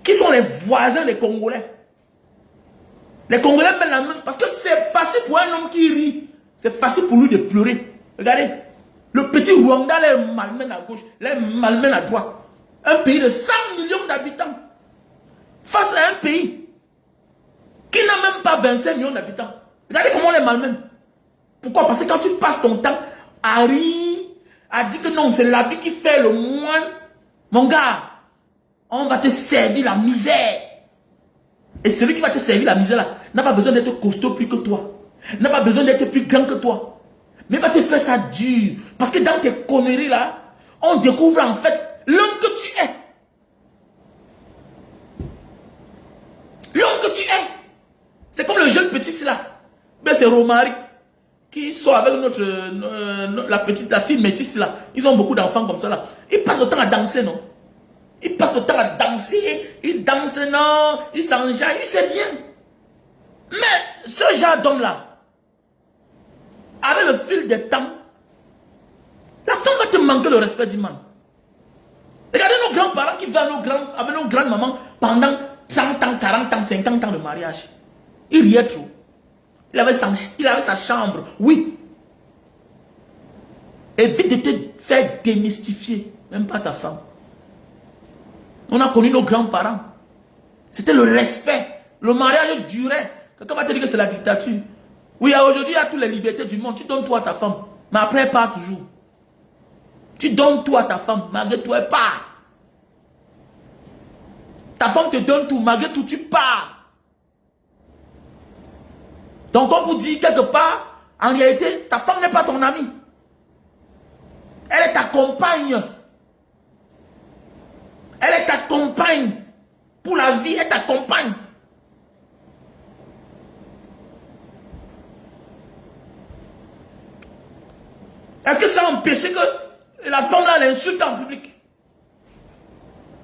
Qui sont les voisins des Congolais. Les Congolais mettent la main. Parce que c'est facile pour un homme qui rit. C'est facile pour lui de pleurer. Regardez. Le petit Rwanda les malmène à gauche. Les malmène à droite. Un pays de 100 millions d'habitants. Face à un pays qui n'a même pas 25 millions d'habitants. Regardez comment on les malmène. Pourquoi? Parce que quand tu passes ton temps à rire, à dire que non, c'est l'habit qui fait le moine, mon gars, on va te servir la misère. Et celui qui va te servir la misère là, n'a pas besoin d'être costaud plus que toi. N'a pas besoin d'être plus grand que toi. Mais il va te faire ça dur. Parce que dans tes conneries là, on découvre en fait l'homme que tu es. L'homme que tu es. C'est comme le jeune petit là. Ben c'est Romaric qui sort avec la fille métisse là. Ils ont beaucoup d'enfants comme ça là. Ils passent le temps à danser, non? Ils passent le temps à danser. Ils dansent, non? Ils s'enjaillent, il sait bien. Mais ce genre d'homme là, avec le fil des temps, la femme va te manquer le respect du man. Regardez nos grands-parents qui vivent avec nos grandes-mamans pendant 30 ans, 40 ans, 50 ans de mariage. Il riait trop. Il avait sa chambre, oui. Évite de te faire démystifier, même pas ta femme. On a connu nos grands-parents. C'était le respect. Le mariage durait. Quelqu'un va te dire que c'est la dictature. Oui, aujourd'hui, il y a toutes les libertés du monde. Tu donnes tout à ta femme. Mais après, elle part toujours. Tu donnes tout à ta femme. Malgré tout, elle part. Ta femme te donne tout. Malgré tout, tu pars. Donc, on vous dit quelque part, en réalité, ta femme n'est pas ton amie. Elle est ta compagne. Elle est ta compagne. Pour la vie, elle t'accompagne. Est-ce que ça a empêché que la femme là l'insulte en public?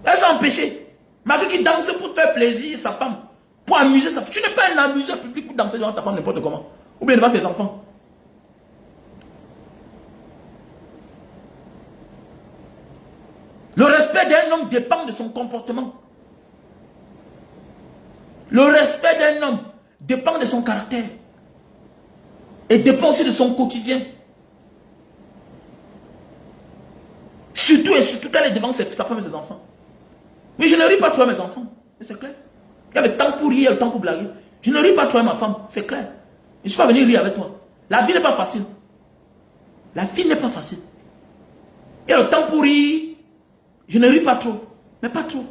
Est-ce que ça a empêché? Malgré qu'il danse pour te faire plaisir, sa femme. Pour amuser sa femme. Tu n'es pas un amuseur public pour danser devant ta femme n'importe comment. Ou bien devant tes enfants. Le respect d'un homme dépend de son comportement. Le respect d'un homme dépend de son caractère. Et dépend aussi de son quotidien. Surtout et surtout quand elle est devant sa femme et ses enfants. Mais je ne ris pas toi mes enfants. C'est clair. Il y a le temps pour rire, il y a le temps pour blaguer. Je ne ris pas toi ma femme. C'est clair. Je ne suis pas venu rire avec toi. La vie n'est pas facile. La vie n'est pas facile. Il y a le temps pour rire. Je ne ris pas trop. Mais pas trop.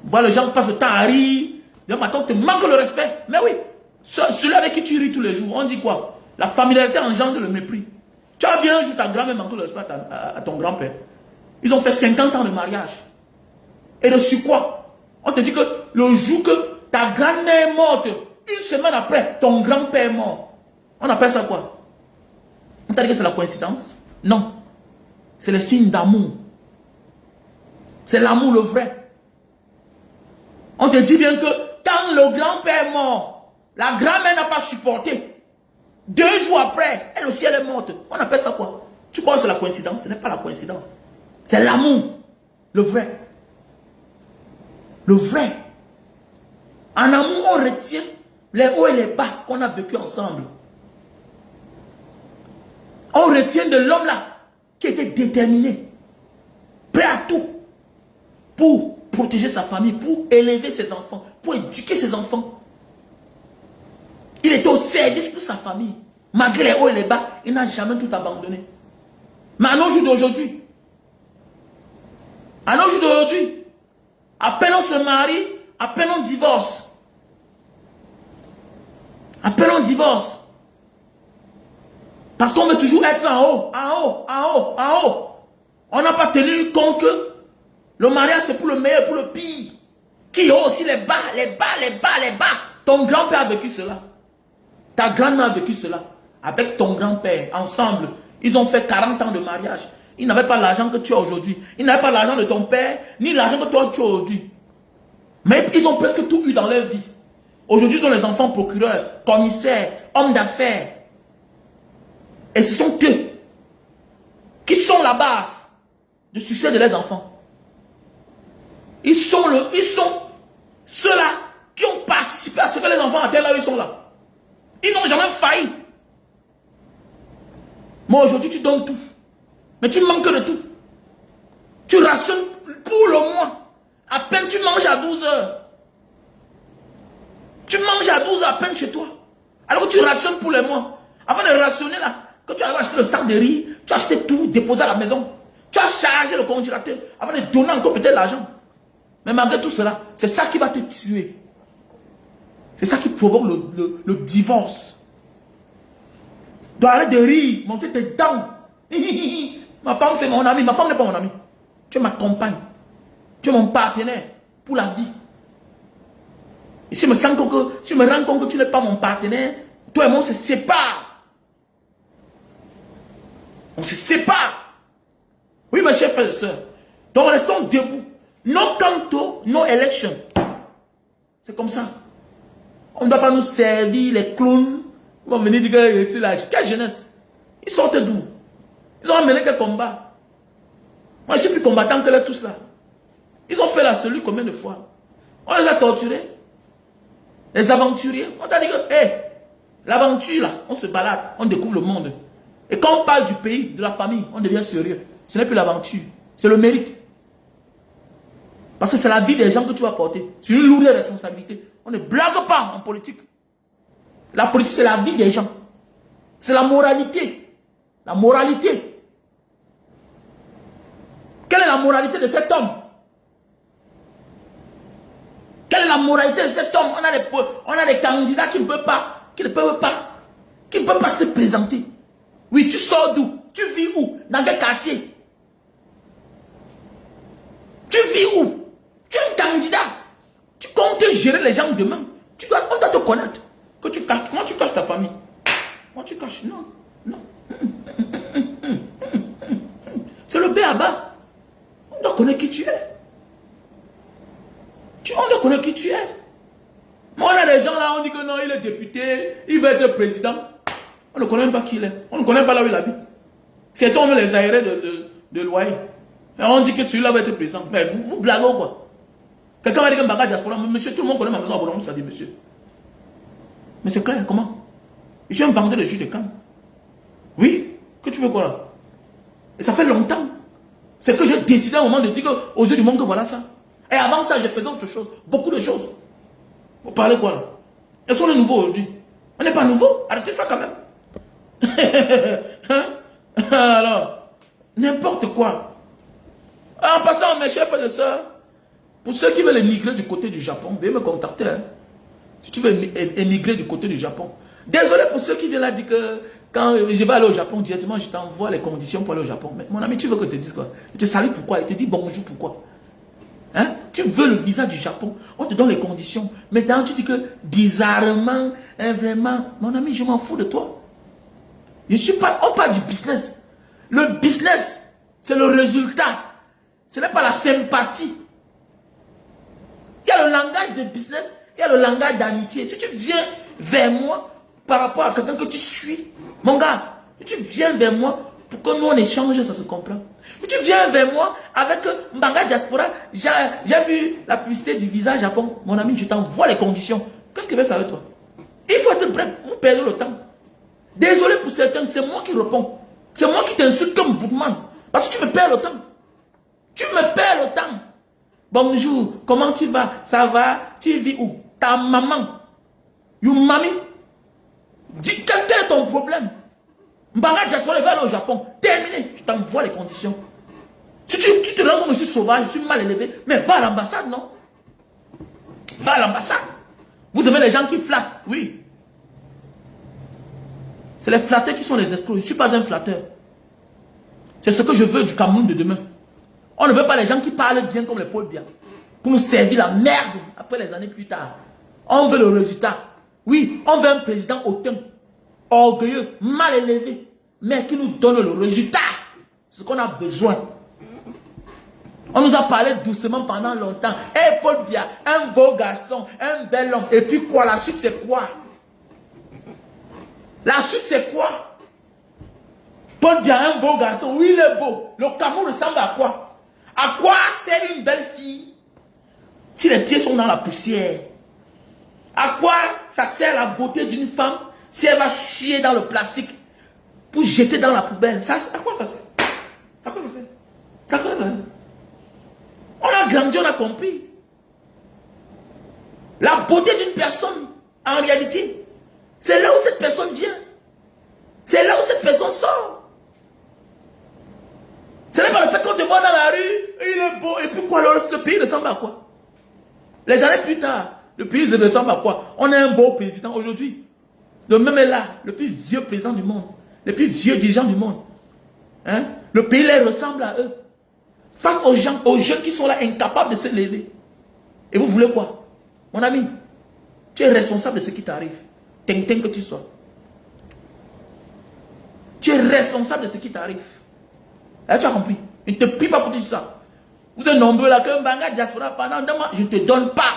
Voilà, les gens passent le temps à rire. Le matin, te manque le respect. Mais oui. Celui avec qui tu ris tous les jours, on dit quoi? La familiarité engendre le mépris. Tu as vu un jour ta grand-mère manque le respect à ton grand-père. Ils ont fait 50 ans de mariage. Et dessus quoi? On te dit que le jour que ta grand-mère est morte, une semaine après, ton grand-père est mort. On appelle ça quoi? On t'a dit que c'est la coïncidence? Non. C'est le signe d'amour. C'est l'amour le vrai. On te dit bien que quand le grand-père est mort, la grand-mère n'a pas supporté. 2 jours après, elle aussi elle est morte. On appelle ça quoi? Tu crois que c'est la coïncidence? Ce n'est pas la coïncidence. C'est l'amour. Le vrai. Le vrai. En amour, on retient les hauts et les bas qu'on a vécu ensemble. On retient de l'homme là qui était déterminé, prêt à tout pour protéger sa famille, pour élever ses enfants, pour éduquer ses enfants. Il était au service pour sa famille. Malgré les hauts et les bas, il n'a jamais tout abandonné. Mais à nos jours d'aujourd'hui, À nos jours d'aujourd'hui, à peine on se marie, à peine on divorce. À peine on divorce. Parce qu'on veut toujours être en haut, en haut, en haut, en haut. On n'a pas tenu compte que le mariage c'est pour le meilleur, pour le pire. Qui ont aussi les bas, les bas, les bas, les bas. Ton grand-père a vécu cela. Ta grand-mère a vécu cela. Avec ton grand-père, ensemble. Ils ont fait 40 ans de mariage. Ils n'avaient pas l'argent que tu as aujourd'hui. Ils n'avaient pas l'argent de ton père, ni l'argent que toi tu as aujourd'hui. Mais ils ont presque tout eu dans leur vie. Aujourd'hui, ils ont les enfants procureurs, commissaires, hommes d'affaires. Et ce sont eux qui sont la base du succès de leurs enfants. Ils sont ceux-là qui ont participé à ce que les enfants atteignent là où ils sont là. Ils n'ont jamais failli. Moi aujourd'hui tu donnes tout. Mais tu manques de tout. Tu rationnes pour le mois. À peine tu manges à 12 heures. Tu manges à 12 heures à peine chez toi. Alors que tu rationnes pour les mois. Avant de rationner là, quand tu as acheté le sac de riz, tu as acheté tout, déposé à la maison. Tu as chargé le congélateur avant de donner encore peut-être l'argent. Mais malgré tout cela, c'est ça qui va te tuer. C'est ça qui provoque le divorce. Tu dois arrêter de rire, monter tes dents. Ma femme c'est mon amie, ma femme n'est pas mon amie. Tu es ma compagne. Tu es mon partenaire pour la vie. Et si je me rends compte que tu n'es pas mon partenaire, toi et moi on se sépare. On se sépare. Oui mes chers frères et sœurs. Donc restons debout. No canto, no election. C'est comme ça. On ne doit pas nous servir les clowns. Ils vont venir dire que c'est là. Quelle jeunesse? Ils sortent d'où? Ils ont amené quel combat? Moi je suis plus combattant que là tous là. Ils ont fait la cellule combien de fois? On les a torturés. Les aventuriers. On t'a dit que, hé, l'aventure là, on se balade, on découvre le monde. Et quand on parle du pays, de la famille, on devient sérieux. Ce n'est plus l'aventure, c'est le mérite. Parce que c'est la vie des gens que tu vas porter. C'est une lourde responsabilité. On ne blague pas en politique. La politique, c'est la vie des gens. C'est la moralité. La moralité. Quelle est la moralité de cet homme? Quelle est la moralité de cet homme? On a des candidats qui ne peuvent pas se présenter. Oui, tu sors d'où? Tu vis où? Dans quel quartier? Tu vis où? Tu es un candidat. Tu comptes gérer les gens demain. On doit te connaître. Que tu caches. Comment tu caches ta famille? Comment tu caches? Non. Non. C'est le B.A.-ba. On doit connaître qui tu es. On doit connaître qui tu es. Mais on a des gens là, on dit que non, il est député, il veut être président. On ne connaît même pas qui il est. On ne connaît pas là où il habite. C'est on met les aérés de loyer. Et on dit que celui-là va être président. Mais vous blaguez ou quoi? Quelqu'un va dire que bagage diaspora. Monsieur, tout le monde connaît ma maison à Boulon, ça dit monsieur. Mais c'est clair, comment? Je suis un vendeur de jus de canne. Oui? Que tu veux quoi là? Et ça fait longtemps. C'est que j'ai décidé à un moment de dire aux yeux du monde que voilà ça. Et avant ça, je faisais autre chose. Beaucoup de choses. Vous parlez quoi là? Est-ce qu'on est nouveau aujourd'hui? On n'est pas nouveau? Arrêtez ça quand même. Hein? Alors, n'importe quoi. En passant, mes chers frères et sœurs, pour ceux qui veulent émigrer du côté du Japon, veuillez me contacter. Hein? Si tu veux émigrer du côté du Japon. Désolé pour ceux qui viennent là dire que quand je vais aller au Japon directement, je t'envoie les conditions pour aller au Japon. Mais mon ami, tu veux que je te dise quoi? Je te salue pourquoi? Je te dis bonjour pourquoi? Hein? Tu veux le visa du Japon, on te donne les conditions. Maintenant, tu dis que bizarrement, hein, vraiment, mon ami, je m'en fous de toi. Je suis pas, on parle du business. Le business, c'est le résultat. Ce n'est pas la sympathie. Il y a le langage de business, il y a le langage d'amitié. Si tu viens vers moi par rapport à quelqu'un que tu suis, mon gars, si tu viens vers moi pour que nous on échange, ça se comprend. Si tu viens vers moi avec Mbanga Diaspora, j'ai vu la publicité du visa Japon. Mon ami, je t'envoie les conditions. Qu'est-ce qu'il va faire avec toi? Il faut être bref, vous perdez le temps. Désolé pour certains, c'est moi qui réponds. C'est moi qui t'insulte comme Bookman. Parce que tu me perds le temps. Tu me perds le temps. Bonjour, comment tu vas? Ça va? Tu vis où? Ta maman. You mami. Dis, qu'est-ce que est ton problème? Mbanga Diaspora va aller au Japon. Terminé. Je t'envoie les conditions. Si tu te rends compte que je suis sauvage, je suis mal élevé, mais va à l'ambassade, non? Va à l'ambassade. Vous aimez les gens qui flattent, oui. C'est les flatteurs qui sont les escrocs. Je ne suis pas un flatteur. C'est ce que je veux du Cameroun de demain. On ne veut pas les gens qui parlent bien comme les Paul Biya. Pour nous servir la merde après les années plus tard. On veut le résultat. Oui, on veut un président hautain, orgueilleux, mal élevé, mais qui nous donne le résultat. Ce qu'on a besoin. On nous a parlé doucement pendant longtemps. Hey, Paul Biya, un beau garçon, un bel homme. Et puis quoi? La suite c'est quoi? La suite c'est quoi? Paul Biya, un beau garçon. Oui, il est beau. Le Cameroun ressemble à quoi? À quoi sert une belle fille si les pieds sont dans la poussière? À quoi ça sert la beauté d'une femme si elle va chier dans le plastique pour jeter dans la poubelle? Ça, à quoi ça sert? À quoi ça sert? À quoi ça sert? On a grandi, on a compris. La beauté d'une personne, en réalité, c'est là où cette personne vient. C'est là où cette personne sort. Ce n'est pas le fait qu'on te voit dans la rue, il est beau, et puis quoi, alors le pays ressemble à quoi? Les années plus tard, le pays ressemble à quoi? On a un beau président aujourd'hui. Le même est là, le plus vieux président du monde, le plus vieux dirigeant du monde. Hein? Le pays les ressemble à eux. Face aux gens, aux jeunes qui sont là, incapables de se lever. Et vous voulez quoi? Mon ami, tu es responsable de ce qui t'arrive. Tintin que tu sois. Tu es responsable de ce qui t'arrive. Tu as compris? Il ne te prie pas pour tout ça. Vous êtes nombreux là, que Mbanga diaspora pendant 2 mois, je ne te donne pas.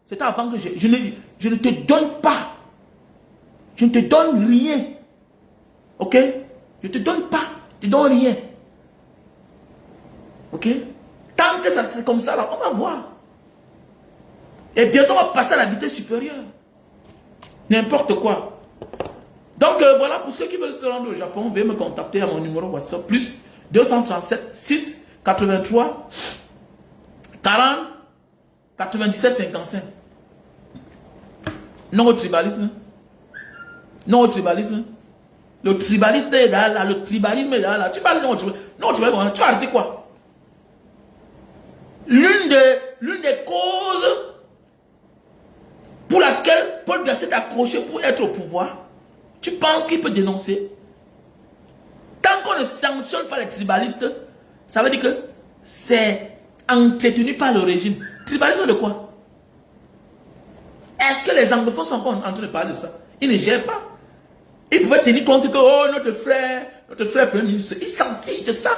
C'est avant que je ne te donne pas. Je ne te donne rien. Ok? Je ne te donne pas. Je ne te donne rien. Ok? Tant que ça c'est comme ça, là, on va voir. Et bientôt, on va passer à la vitesse supérieure. N'importe quoi. Donc, voilà, pour ceux qui veulent se rendre au Japon, veuillez me contacter à mon numéro WhatsApp, plus 237 6 83 40 97 55. Non au tribalisme. Non au tribalisme. Le tribalisme est là, le tribalisme est là. Tu parles non au tribalisme. Non au tribalisme, tu vas arrêter quoi? L'une des causes pour laquelle Paul Biya s'est accroché pour être au pouvoir, tu penses qu'il peut dénoncer? Tant qu'on ne sanctionne pas les tribalistes, ça veut dire que c'est entretenu par le régime. Tribalisme de quoi? Est-ce que les anglophones sont encore en train de parler de ça? Ils ne gèrent pas. Ils pouvaient tenir compte que oh, notre frère Premier ministre, ils s'en fichent de ça.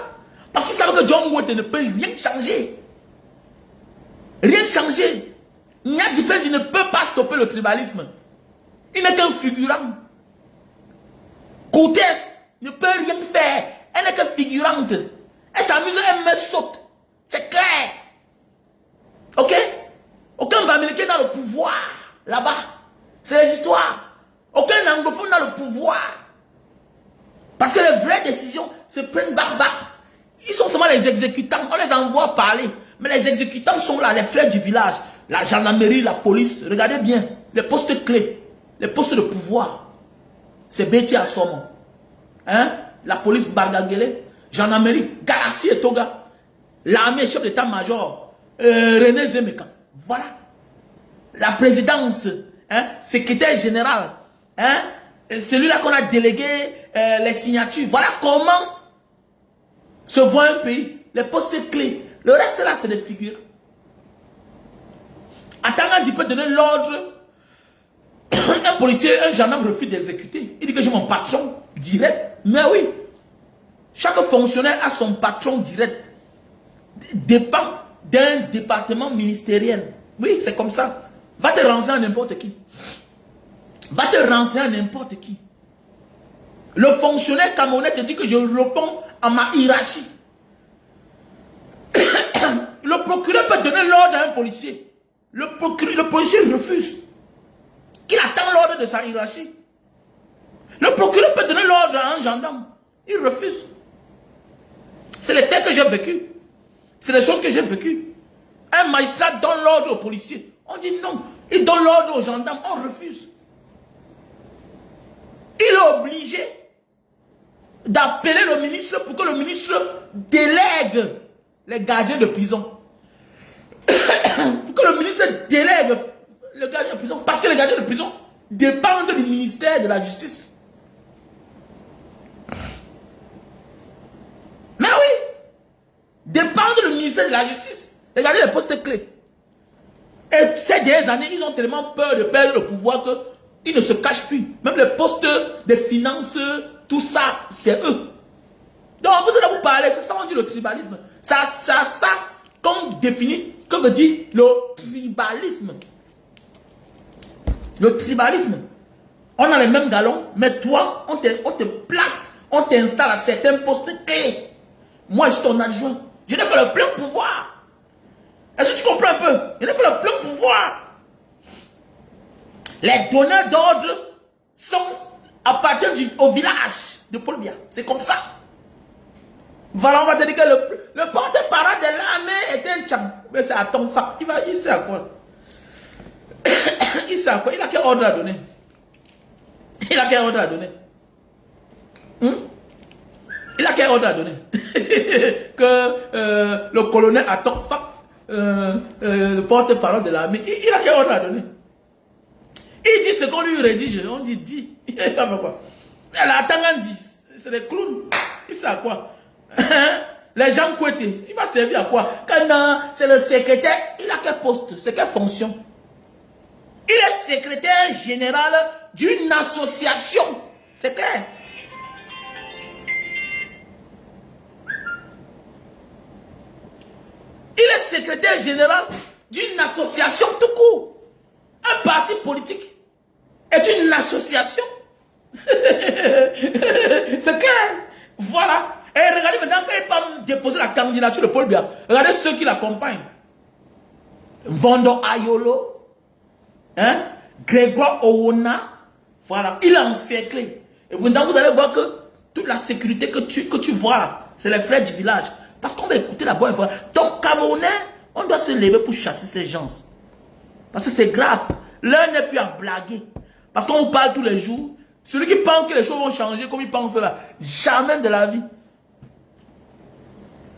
Parce qu'ils savent que John Wooten ne peut rien changer. Rien changer. Il y a différence, il ne peut pas stopper le tribalisme. Il n'est qu'un figurant. Cortés ne peut rien faire. Elle n'est que figurante. Elle s'amuse, elle me saute. C'est clair. Ok? Aucun américain dans le pouvoir. Là-bas. C'est les histoires. Aucun anglophone dans le pouvoir. Parce que les vraies décisions se prennent barbac. Ils sont seulement les exécutants. On les envoie parler. Mais les exécutants sont là, les frères du village. La gendarmerie, la police. Regardez bien. Les postes clés. Les postes de pouvoir. C'est Betty Assomo. Hein? La police Bargagele. Gendarmerie. Galassi et Toga. L'armée, chef d'état-major. René Zemeka. Voilà. La présidence. Hein? Secrétaire général. Hein? Celui-là qu'on a délégué les signatures. Voilà comment se voit un pays. Les postes clés. Le reste là, c'est des figures. Attends, tu peux donner l'ordre. Un policier, un gendarme refuse d'exécuter. Il dit que j'ai mon patron direct. Mais oui, chaque fonctionnaire a son patron direct. Dépend d'un département ministériel. Oui, c'est comme ça. Va te renseigner à n'importe qui. Va te renseigner à n'importe qui. Le fonctionnaire camerounais te dit que je réponds à ma hiérarchie. Le procureur peut donner l'ordre à un policier. Le policier refuse. Il attend l'ordre de sa hiérarchie. Le procureur peut donner l'ordre à un gendarme. Il refuse. C'est les faits que j'ai vécu. C'est les choses que j'ai vécues. Un magistrat donne l'ordre au policier. On dit non. Il donne l'ordre au gendarme. On refuse. Il est obligé d'appeler le ministre pour que le ministre délègue les gardiens de prison. Pour que le ministre délègue le gardien de prison. Parce que les gardiens de prison dépendent du ministère de la Justice. Mais oui, dépendent du ministère de la Justice. Les gardiens des postes clés. Et ces dernières années, ils ont tellement peur de perdre le pouvoir qu'ils ne se cachent plus. Même les postes de finances, tout ça, c'est eux. Donc, vous allez vous parler, c'est ça on dit le tribalisme. Ça, qu'on définit, que veut dire le tribalisme. Le tribalisme. On a les mêmes galons, mais toi, on te place, on t'installe à certains postes clés. Moi, je suis ton adjoint. Je n'ai pas le plein pouvoir. Est-ce que tu comprends un peu? Je n'ai pas le plein pouvoir. Les donneurs d'ordre appartiennent au village de Paul Biya. C'est comme ça. Voilà, on va te dire que le porte-parole de l'armée était un tcham. Mais c'est à ton fa. Il sait à quoi? Il sait à quoi? Il a quel ordre à donner? Il a quel ordre à donner? Il a quel ordre à donner? Que le colonel à ton fa, le porte-parole de l'armée, il a quel ordre à donner? Il dit ce qu'on lui rédige. On dit. Il a fait quoi? La Tangan dit, c'est des clowns. Il sait à quoi? Les gens couettés, il va servir à quoi? Quand c'est le secrétaire, il a quel poste? C'est quelle fonction? Il est secrétaire général d'une association. C'est clair. Il est secrétaire général d'une association tout court. Un parti politique est une association. C'est clair. Voilà. Et regardez maintenant, quand il va déposer la candidature de Paul Biya, regardez ceux qui l'accompagnent. Vondo Ayolo, Grégoire Owona, voilà, il est encerclé. Et maintenant, vous allez voir que toute la sécurité que tu vois là, c'est les frères du village. Parce qu'on va écouter la bonne information. Donc, Camerounais, on doit se lever pour chasser ces gens. Parce que c'est grave. L'un n'est plus à blaguer. Parce qu'on vous parle tous les jours. Celui qui pense que les choses vont changer comme il pense là, jamais de la vie.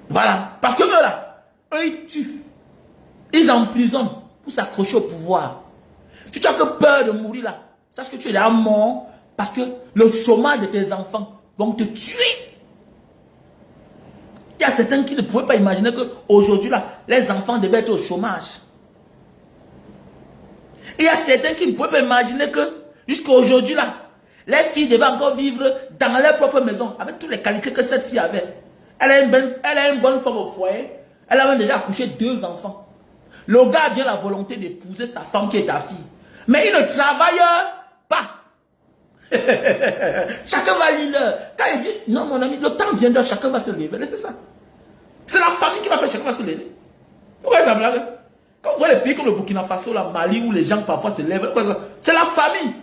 Voilà. Parce que eux là, eux ils tuent. Ils emprisonnent pour s'accrocher au pouvoir. Si tu as que peur de mourir là, sache que tu es déjà mort parce que le chômage de tes enfants vont te tuer. Il y a certains qui ne pouvaient pas imaginer qu'aujourd'hui là, les enfants devaient être au chômage. Il y a certains qui ne pouvaient pas imaginer que jusqu'à aujourd'hui là, les filles devaient encore vivre dans leur propre maison avec toutes les qualités que cette fille avait. Elle a une bonne femme au foyer. Elle a même déjà accouché 2 enfants. Le gars a bien la volonté d'épouser sa femme qui est ta fille. Mais il ne travaille pas. Chacun va lire. Quand il dit, non mon ami, le temps viendra, chacun va se lever. C'est ça. C'est la famille qui va faire, chacun va se lever. Pourquoi ça blague? Quand vous voyez les pays comme le Burkina Faso, la Mali, où les gens parfois se lèvent, c'est la famille.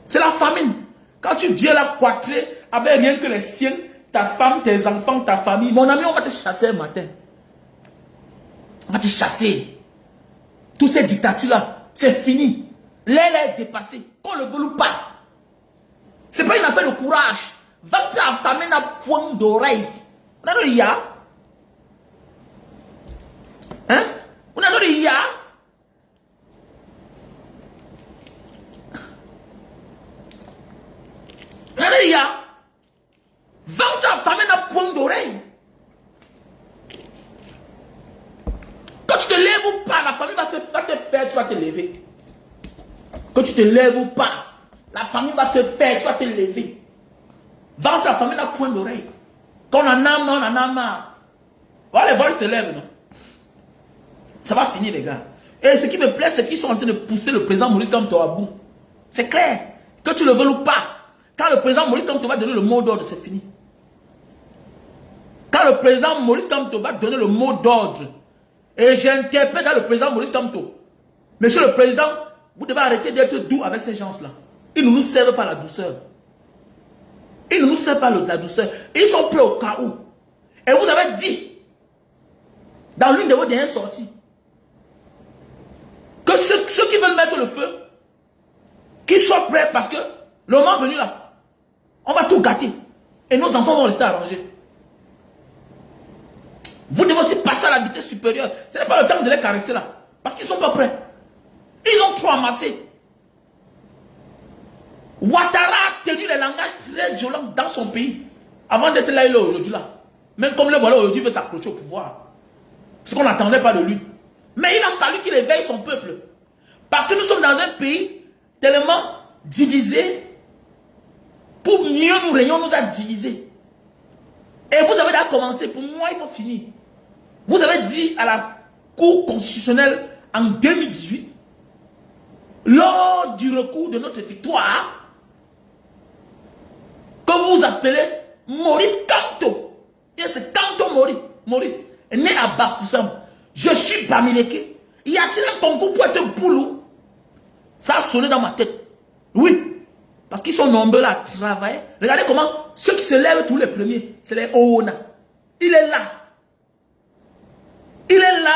C'est la famine. Quand tu viens là quatrer avec rien que les siens, ta femme, tes enfants, ta famille, mon ami, on va te chasser un matin. On va te chasser. Toutes ces dictatures-là, c'est fini. L'aile est dépassée. Qu'on le veut ou pas. C'est pas une affaire de courage. Va te affamer dans point d'oreille. On a le ya. Hein? On a le ya. Regardez, va te affamer dans point d'oreille. Quand tu te lèves ou pas, la famille va te faire, tu vas te lever. Quand tu te lèves ou pas, la famille va te faire, tu vas te lever. Va te affamer dans point d'oreille. Quand on en a marre, on en a marre. Voilà, les vols se lèvent, non? Ça va finir, les gars. Et ce qui me plaît, c'est qu'ils sont en train de pousser le président Maurice Kamto à bout. C'est clair. Que tu le veux ou pas. Quand le président Maurice Kamto va donner le mot d'ordre, c'est fini. Quand le président Maurice Kamto va donner le mot d'ordre, et j'interpelle dans le président Maurice Kamto, monsieur le président, vous devez arrêter d'être doux avec ces gens-là. Ils ne nous servent pas la douceur. Ils ne nous servent pas la douceur. Ils sont prêts au cas où. Et vous avez dit, dans l'une de vos dernières sorties, que ceux qui veulent mettre le feu, qu'ils soient prêts parce que le moment venu là, on va tout gâter. Et nos enfants vont rester arrangés. Vous devez aussi passer à la vitesse supérieure. Ce n'est pas le temps de les caresser là. Parce qu'ils ne sont pas prêts. Ils ont trop amassé. Ouattara a tenu les langages très violents dans son pays. Avant d'être là, il est aujourd'hui là. Même comme le voilà aujourd'hui, il veut s'accrocher au pouvoir. Ce qu'on n'attendait pas de lui. Mais il a fallu qu'il éveille son peuple. Parce que nous sommes dans un pays tellement divisé. Pour mieux nous réunions, nous a divisés. Et vous avez déjà commencé. Pour moi, il faut finir. Vous avez dit à la Cour constitutionnelle en 2018, lors du recours de notre victoire, que vous appelez Maurice Kanto. C'est Kanto Maurice, né à Bafoussam. Je suis Bamileke. Y a-t-il un concours pour être Poulou? Ça a sonné dans ma tête. Oui. Parce qu'ils sont nombreux là à travailler. Regardez comment ceux qui se lèvent tous les premiers, c'est les Oona. Il est là. Il est là.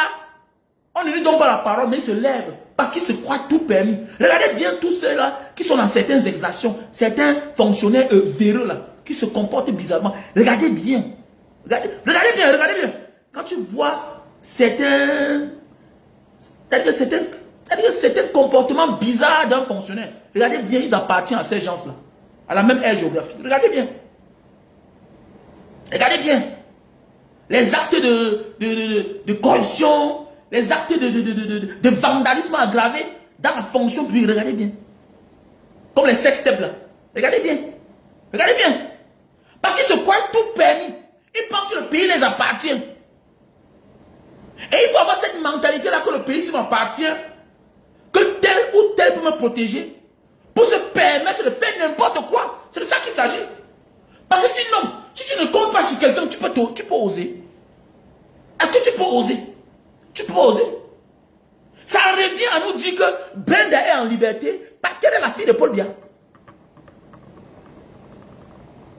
On ne lui donne pas la parole, mais il se lève. Parce qu'il se croit tout permis. Regardez bien tous ceux-là qui sont dans certaines exactions. Certains fonctionnaires véreux là, qui se comportent bizarrement. Regardez bien. Regardez bien. Quand tu vois certains comportements bizarres d'un fonctionnaire, regardez bien, ils appartiennent à ces gens-là. À la même aire géographique. Regardez bien. Regardez bien. Les actes de corruption, les actes de vandalisme aggravé dans la fonction publique. Regardez bien. Comme les sextapes là. Regardez bien. Regardez bien. Parce qu'ils se croient tout permis. Ils pensent que le pays les appartient. Et il faut avoir cette mentalité-là que le pays m'appartient. Que tel ou tel peut me protéger. Pour se permettre de faire n'importe quoi. C'est de ça qu'il s'agit. Parce que sinon, si tu ne comptes pas sur quelqu'un, tu peux oser. Est-ce que tu peux oser? Tu peux oser. Ça revient à nous dire que Brenda est en liberté parce qu'elle est la fille de Paul Biya.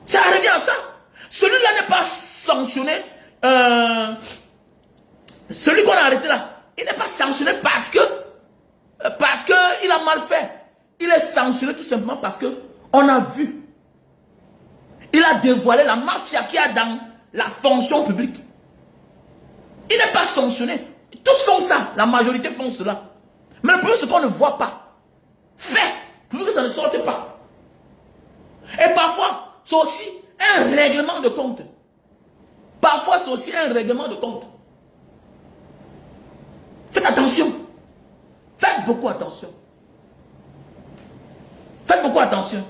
Ça revient à ça. Celui-là n'est pas sanctionné. Celui qu'on a arrêté là, il n'est pas sanctionné parce que il a mal fait. Il est sanctionné tout simplement parce que on a vu. Il a dévoilé la mafia qu'il y a dans la fonction publique. Il n'est pas sanctionné. Tous font ça. La majorité font cela. Mais le problème, c'est qu'on ne voit pas. Fait. Pour que ça ne sorte pas. Et parfois, c'est aussi un règlement de compte. Parfois, c'est aussi un règlement de compte. Faites attention. Faites beaucoup attention. Faites beaucoup attention.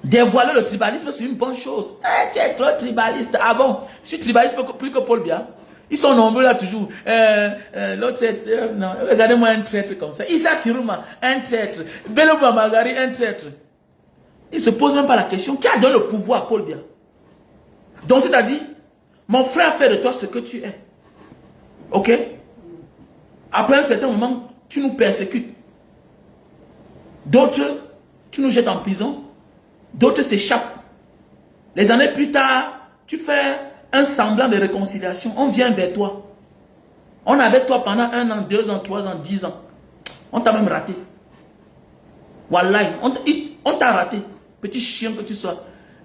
Dévoiler le tribalisme, c'est une bonne chose. Tu es trop tribaliste. Ah bon? Je suis tribaliste plus que Paul Biya. Ils sont nombreux là toujours. L'autre traître. Non, regardez-moi un traître comme ça. Issa Tirouma, un traître. Bello Bamagari, un traître. Ils ne se posent même pas la question. Qui a donné le pouvoir à Paul Biya? Donc c'est-à-dire, mon frère fait de toi ce que tu es. Ok? Après un certain moment, tu nous persécutes. D'autres, tu nous jettes en prison. D'autres s'échappent. Les années plus tard, tu fais un semblant de réconciliation. On vient vers toi. On est avec toi pendant 1 an, 2 ans, 3 ans, 10 ans. On t'a même raté. Wallahi, on t'a raté. Petit chien que tu sois.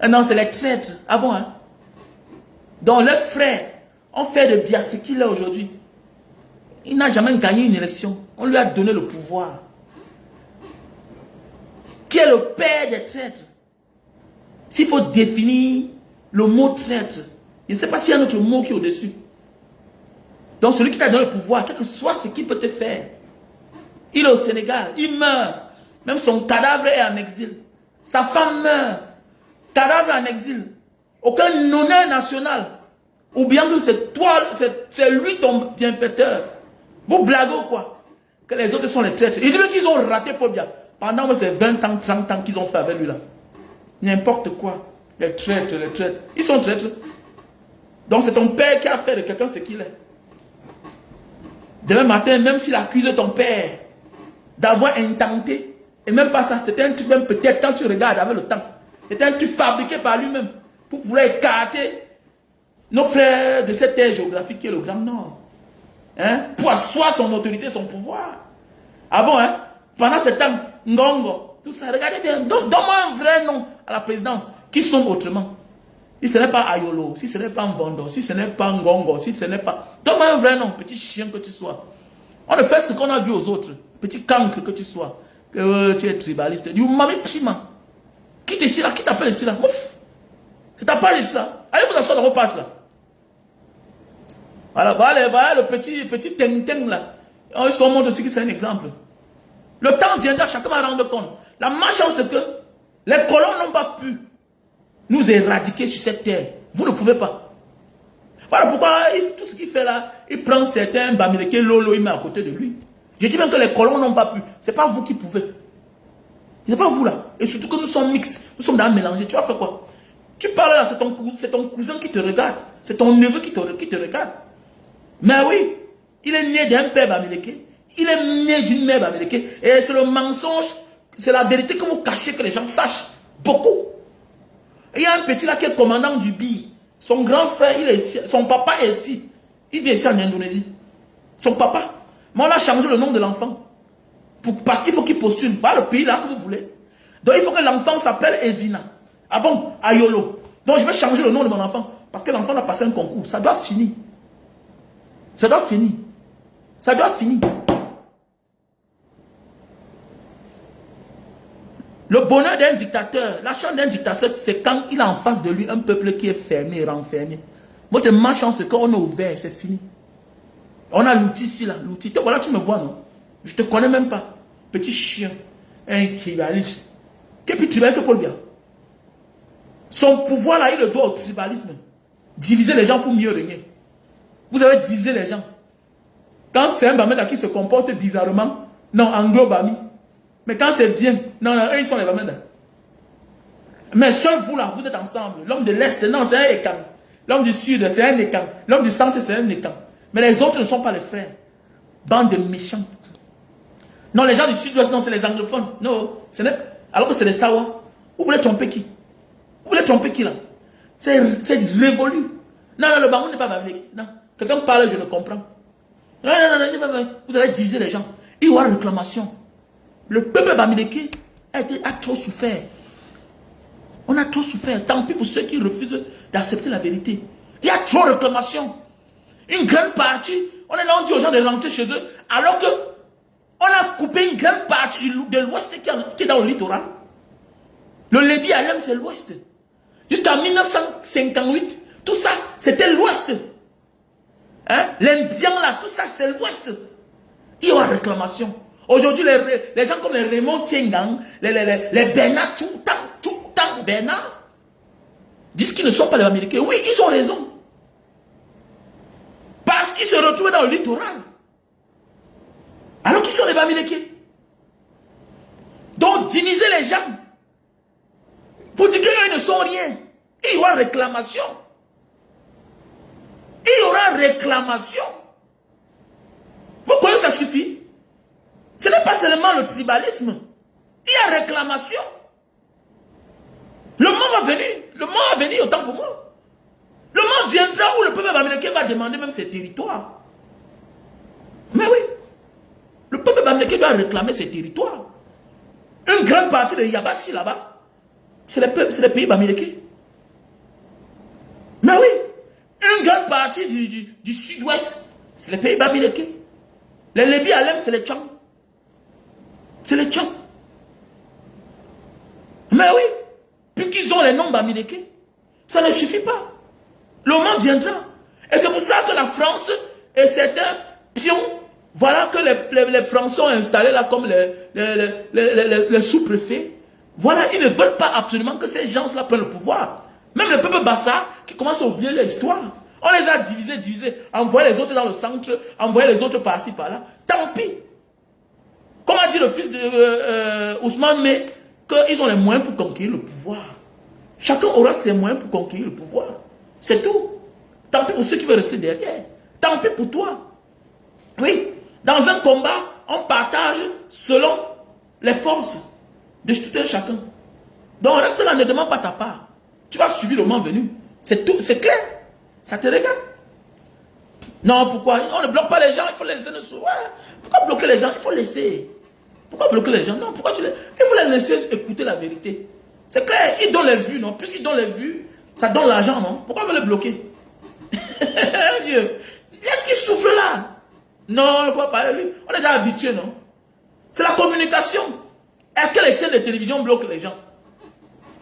Non, c'est les traîtres. Ah bon, hein? Donc leurs frères ont fait de bien ce qu'il est aujourd'hui. Il n'a jamais gagné une élection. On lui a donné le pouvoir. Qui est le père des traîtres? S'il faut définir le mot traître, je ne sais pas s'il y a un autre mot qui est au-dessus. Donc celui qui t'a donné le pouvoir, quel que soit ce qu'il peut te faire, il est au Sénégal, il meurt. Même son cadavre est en exil. Sa femme meurt. Cadavre en exil. Aucun honneur national. Ou bien que c'est toi, c'est lui ton bienfaiteur. Vous blaguez ou quoi? Que les autres sont les traîtres. Ils disent qu'ils ont raté Paul Biya. Pendant ces 20 ans, 30 ans qu'ils ont fait avec lui là. N'importe quoi. Les traîtres, les traîtres. Ils sont traîtres. Donc c'est ton père qui a fait de quelqu'un ce qu'il est. Demain matin, même s'il accuse ton père d'avoir intenté, et même pas ça, c'était un truc même peut-être quand tu regardes avec le temps, c'était un truc fabriqué par lui-même pour vouloir écarter nos frères de cette terre géographique qui est le Grand Nord. Hein? Pour asseoir son autorité, son pouvoir. Ah bon, hein? Pendant ce temps, Ngongo, tout ça, regardez bien, donne-moi un vrai nom à la présidence, qui sont autrement. Si ce n'est pas Ayolo, si ce n'est pas Ngondo, si ce n'est pas Ngongo, si ce n'est pas... Donne-moi un vrai nom, petit chien que tu sois. On ne fait ce qu'on a vu aux autres. Petit cancre que tu sois. Que tu es tribaliste. Du mami pima. Qui ici là? Qui t'appelle ici là? Ouf! C'est ta page ici là. Allez vous asseoir dans vos pages là. Voilà le petit teng là. Est-ce qu'on montre aussi que c'est un exemple? Le temps viendra, chacun va rendre compte. La malchance c'est que les colons n'ont pas pu nous éradiquer sur cette terre. Vous ne pouvez pas. Voilà pourquoi tout ce qu'il fait là, il prend certains Bamileke Lolo, il met à côté de lui. Je dis même que les colons n'ont pas pu. Ce n'est pas vous qui pouvez. Ce n'est pas vous là. Et surtout que nous sommes mixtes. Nous sommes dans un mélangé. Tu vas faire quoi? Tu parles là, c'est ton cousin qui te regarde. C'est ton neveu qui te regarde. Mais oui, il est né d'un père Bamileke. Il est né d'une mère Bamileke. Et c'est le mensonge, c'est la vérité que vous cachez, que les gens sachent. Beaucoup. Il y a un petit là qui est commandant du BI. Son grand frère, il est ici. Son papa est ici. Il vit ici en Indonésie. Son papa. Mais on a changé le nom de l'enfant. Parce qu'il faut qu'il postule. Voilà le pays là que vous voulez. Donc il faut que l'enfant s'appelle Evina. Ah bon? Ayolo. Donc je vais changer le nom de mon enfant. Parce que l'enfant a passé un concours. Ça doit finir. Ça doit finir. Ça doit finir. Le bonheur d'un dictateur, la chance d'un dictateur, c'est quand il a en face de lui un peuple qui est fermé, renfermé. Votre malchance, c'est qu'on est ouvert, c'est fini. On a l'outil ici, là. L'outil. Voilà, tu me vois, non? Je te connais même pas. Petit chien. Un tribaliste. Qu'est-ce que tu veux que Paul Biya? Son pouvoir, là, il le doit au tribalisme. Diviser les gens pour mieux régner. Vous avez divisé les gens. Quand c'est un Bamenda qui se comporte bizarrement, non, Anglo-Bami. Mais quand c'est bien, non, eux, ils sont les Bamenda. Mais seul vous, là, vous êtes ensemble. L'homme de l'Est, non, c'est un Ekan. L'homme du Sud, c'est un Ekan. L'homme du Centre, c'est un Ekan. Mais les autres ne sont pas les frères. Bande de méchants. Non, les gens du Sud-Ouest, non, c'est les anglophones. Non, ce n'est... Alors que c'est les Sawa. Vous voulez tromper qui? Vous voulez tromper qui, là? C'est révolu. Non, le Bamou n'est pas Bamileke. Non. Quelqu'un parle, je le comprends. Non, vous avez divisé les gens. Il y aura réclamation. Le peuple Bamileke a trop souffert. On a trop souffert. Tant pis pour ceux qui refusent d'accepter la vérité. Il y a trop de réclamations. Une grande partie, on est là, on dit aux gens de rentrer chez eux, alors que on a coupé une grande partie de l'ouest qui est dans le littoral. Le Lébi Alem, c'est l'ouest. Jusqu'en 1958, tout ça, c'était l'ouest. Hein? L'Indien là, tout ça, c'est l'ouest. Il y aura réclamation. Aujourd'hui, les gens comme les Raymond Tiengang, les Bernard, tout le temps, Bernard, disent qu'ils ne sont pas les Américains. Oui, ils ont raison. Parce qu'ils se retrouvent dans le littoral. Alors qu'ils sont les Bamileke. Donc, diviser les gens. Pour dire qu'ils ne sont rien. Il y aura réclamation. Il y aura réclamation. Vous croyez que ça suffit? Ce n'est pas seulement le tribalisme. Il y a réclamation. Le moment va venir. Le moment va venir autant pour moi. Le moment viendra où le peuple bamileke va demander même ses territoires. Mais oui. Le peuple bamileke doit réclamer ses territoires. Une grande partie de Yabassi là-bas, c'est les pays bamileke. Mais oui. Une grande partie du sud-ouest, c'est les pays bamileke. Les Lébi Alem, c'est les Tchang. C'est les Tchang. Mais oui. Puisqu'ils ont les noms bamileke, ça ne suffit pas. Le moment viendra. Et c'est pour ça que la France et certains pions, voilà que les Français ont installé là comme les sous-préfets. Voilà, ils ne veulent pas absolument que ces gens-là prennent le pouvoir. Même le peuple Bassa qui commence à oublier l'histoire. On les a divisés, envoyé les autres dans le centre, envoyé les autres par-ci, par-là. Tant pis. Comme a dit le fils de Ousmane, mais qu'ils ont les moyens pour conquérir le pouvoir. Chacun aura ses moyens pour conquérir le pouvoir. C'est tout. Tant pis pour ceux qui veulent rester derrière. Tant pis pour toi. Oui. Dans un combat, on partage selon les forces de tout un chacun. Donc reste là, ne demande pas ta part. Tu vas subir le moment venu. C'est tout, c'est clair. Ça te regarde. Non, pourquoi? On ne bloque pas les gens, il faut les laisser. Ouais. Pourquoi bloquer les gens? Il faut laisser. Pourquoi bloquer les gens? Non, pourquoi tu les... Il faut les laisser écouter la vérité. C'est clair, ils donnent les vues, non? Puisqu'ils donnent les vues, Ça donne l'argent, non? Pourquoi me le bloquer? Dieu, est-ce qu'il souffre là? Non, il ne faut pas parler de lui. On est déjà habitué, non? C'est la communication. Est-ce que les chaînes de télévision bloquent les gens?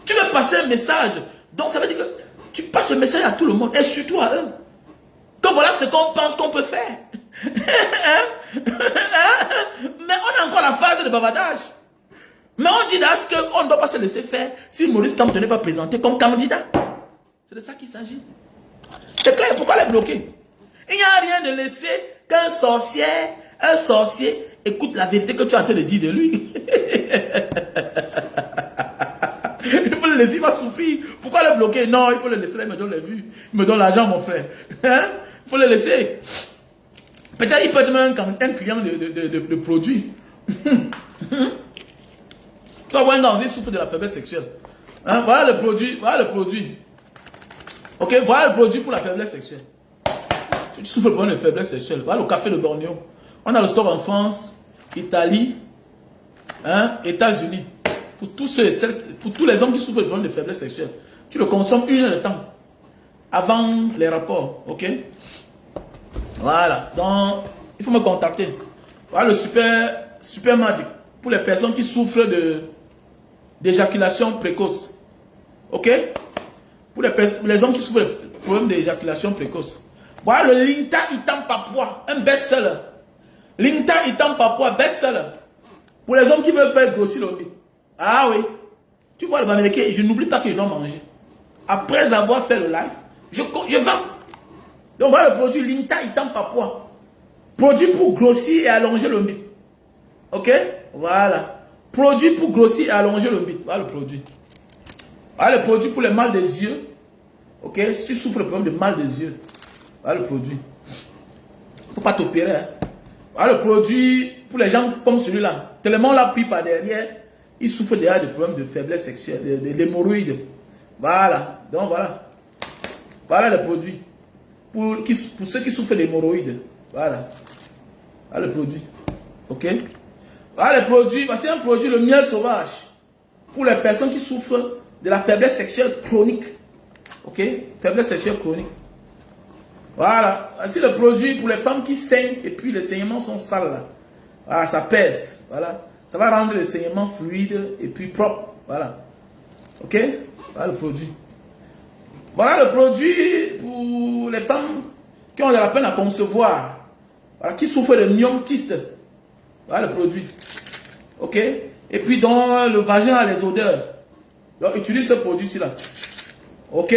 Tu veux passer un message. Donc ça veut dire que tu passes le message à tout le monde. Et surtout à eux. Donc voilà ce qu'on pense qu'on peut faire. Mais on a encore la phase de bavardage. Mais on dit là qu'on ne doit pas se laisser faire si Maurice Kamto n'est pas présenté comme candidat. C'est de ça qu'il s'agit. C'est clair, pourquoi les bloquer? Il n'y a rien de laisser qu'un sorcier écoute la vérité que tu es en train de dire de lui. Il faut le laisser, il va souffrir. Pourquoi le bloquer? Non, il faut le laisser, il me donne les vues. Il me donne l'argent, mon frère. Hein? Il faut le laisser. Peut-être il peut être même un client de produits. Tu vas voir un gars qui souffre de la faiblesse sexuelle. Hein? Voilà le produit. Voilà le produit. Ok, voilà le produit pour la faiblesse sexuelle. Tu souffres de faiblesse sexuelle. Voilà le café de Bornéo. On a le stock en France, Italie, hein, États-Unis. Pour tous les hommes qui souffrent de faiblesse sexuelle. Tu le consommes 1 heure de temps. Avant les rapports. Ok? Voilà. Donc, il faut me contacter. Voilà le super magic. Pour les personnes qui souffrent d'éjaculation précoce. Ok? Pour les hommes qui souffrent de problèmes d'éjaculation précoce. Voilà le Linta Itam Papua, un best-seller. Linta Itam Papua, best-seller. Pour les hommes qui veulent faire grossir le nez. Ah oui. Tu vois le Bamileke, je n'oublie pas que je dois manger. Après avoir fait le live, je vends. Donc voilà le produit Linta Itam Papua. Produit pour grossir et allonger le nez. Ok? Voilà. Produit pour grossir et allonger le nez. Voilà le produit. Voilà le produit pour les mal des yeux. Ok? Si tu souffres de problème de mal des yeux. Voilà le produit. Il ne faut pas t'opérer. Hein? Voilà le produit pour les gens comme celui-là. Tellement la pipe par derrière, il souffre déjà de problèmes de faiblesse sexuelle, d'hémorroïdes. Voilà. Donc voilà. Voilà le produit. Pour ceux qui souffrent d'hémorroïdes. Voilà. Voilà le produit. Ok? Voilà le produit. Voici un produit, le miel sauvage. Pour les personnes qui souffrent de la faiblesse sexuelle chronique. Ok? Faiblesse sexuelle chronique. Voilà. Voici le produit pour les femmes qui saignent et puis les saignements sont sales là. Voilà, ça pèse. Voilà. Ça va rendre les saignements fluides et puis propres. Voilà. Ok? Voilà le produit. Voilà le produit pour les femmes qui ont de la peine à concevoir. Voilà, qui souffrent de myome kyste. Voilà le produit. Ok? Et puis dans le vagin a les odeurs. Donc utilise ce produit-ci là. Ok?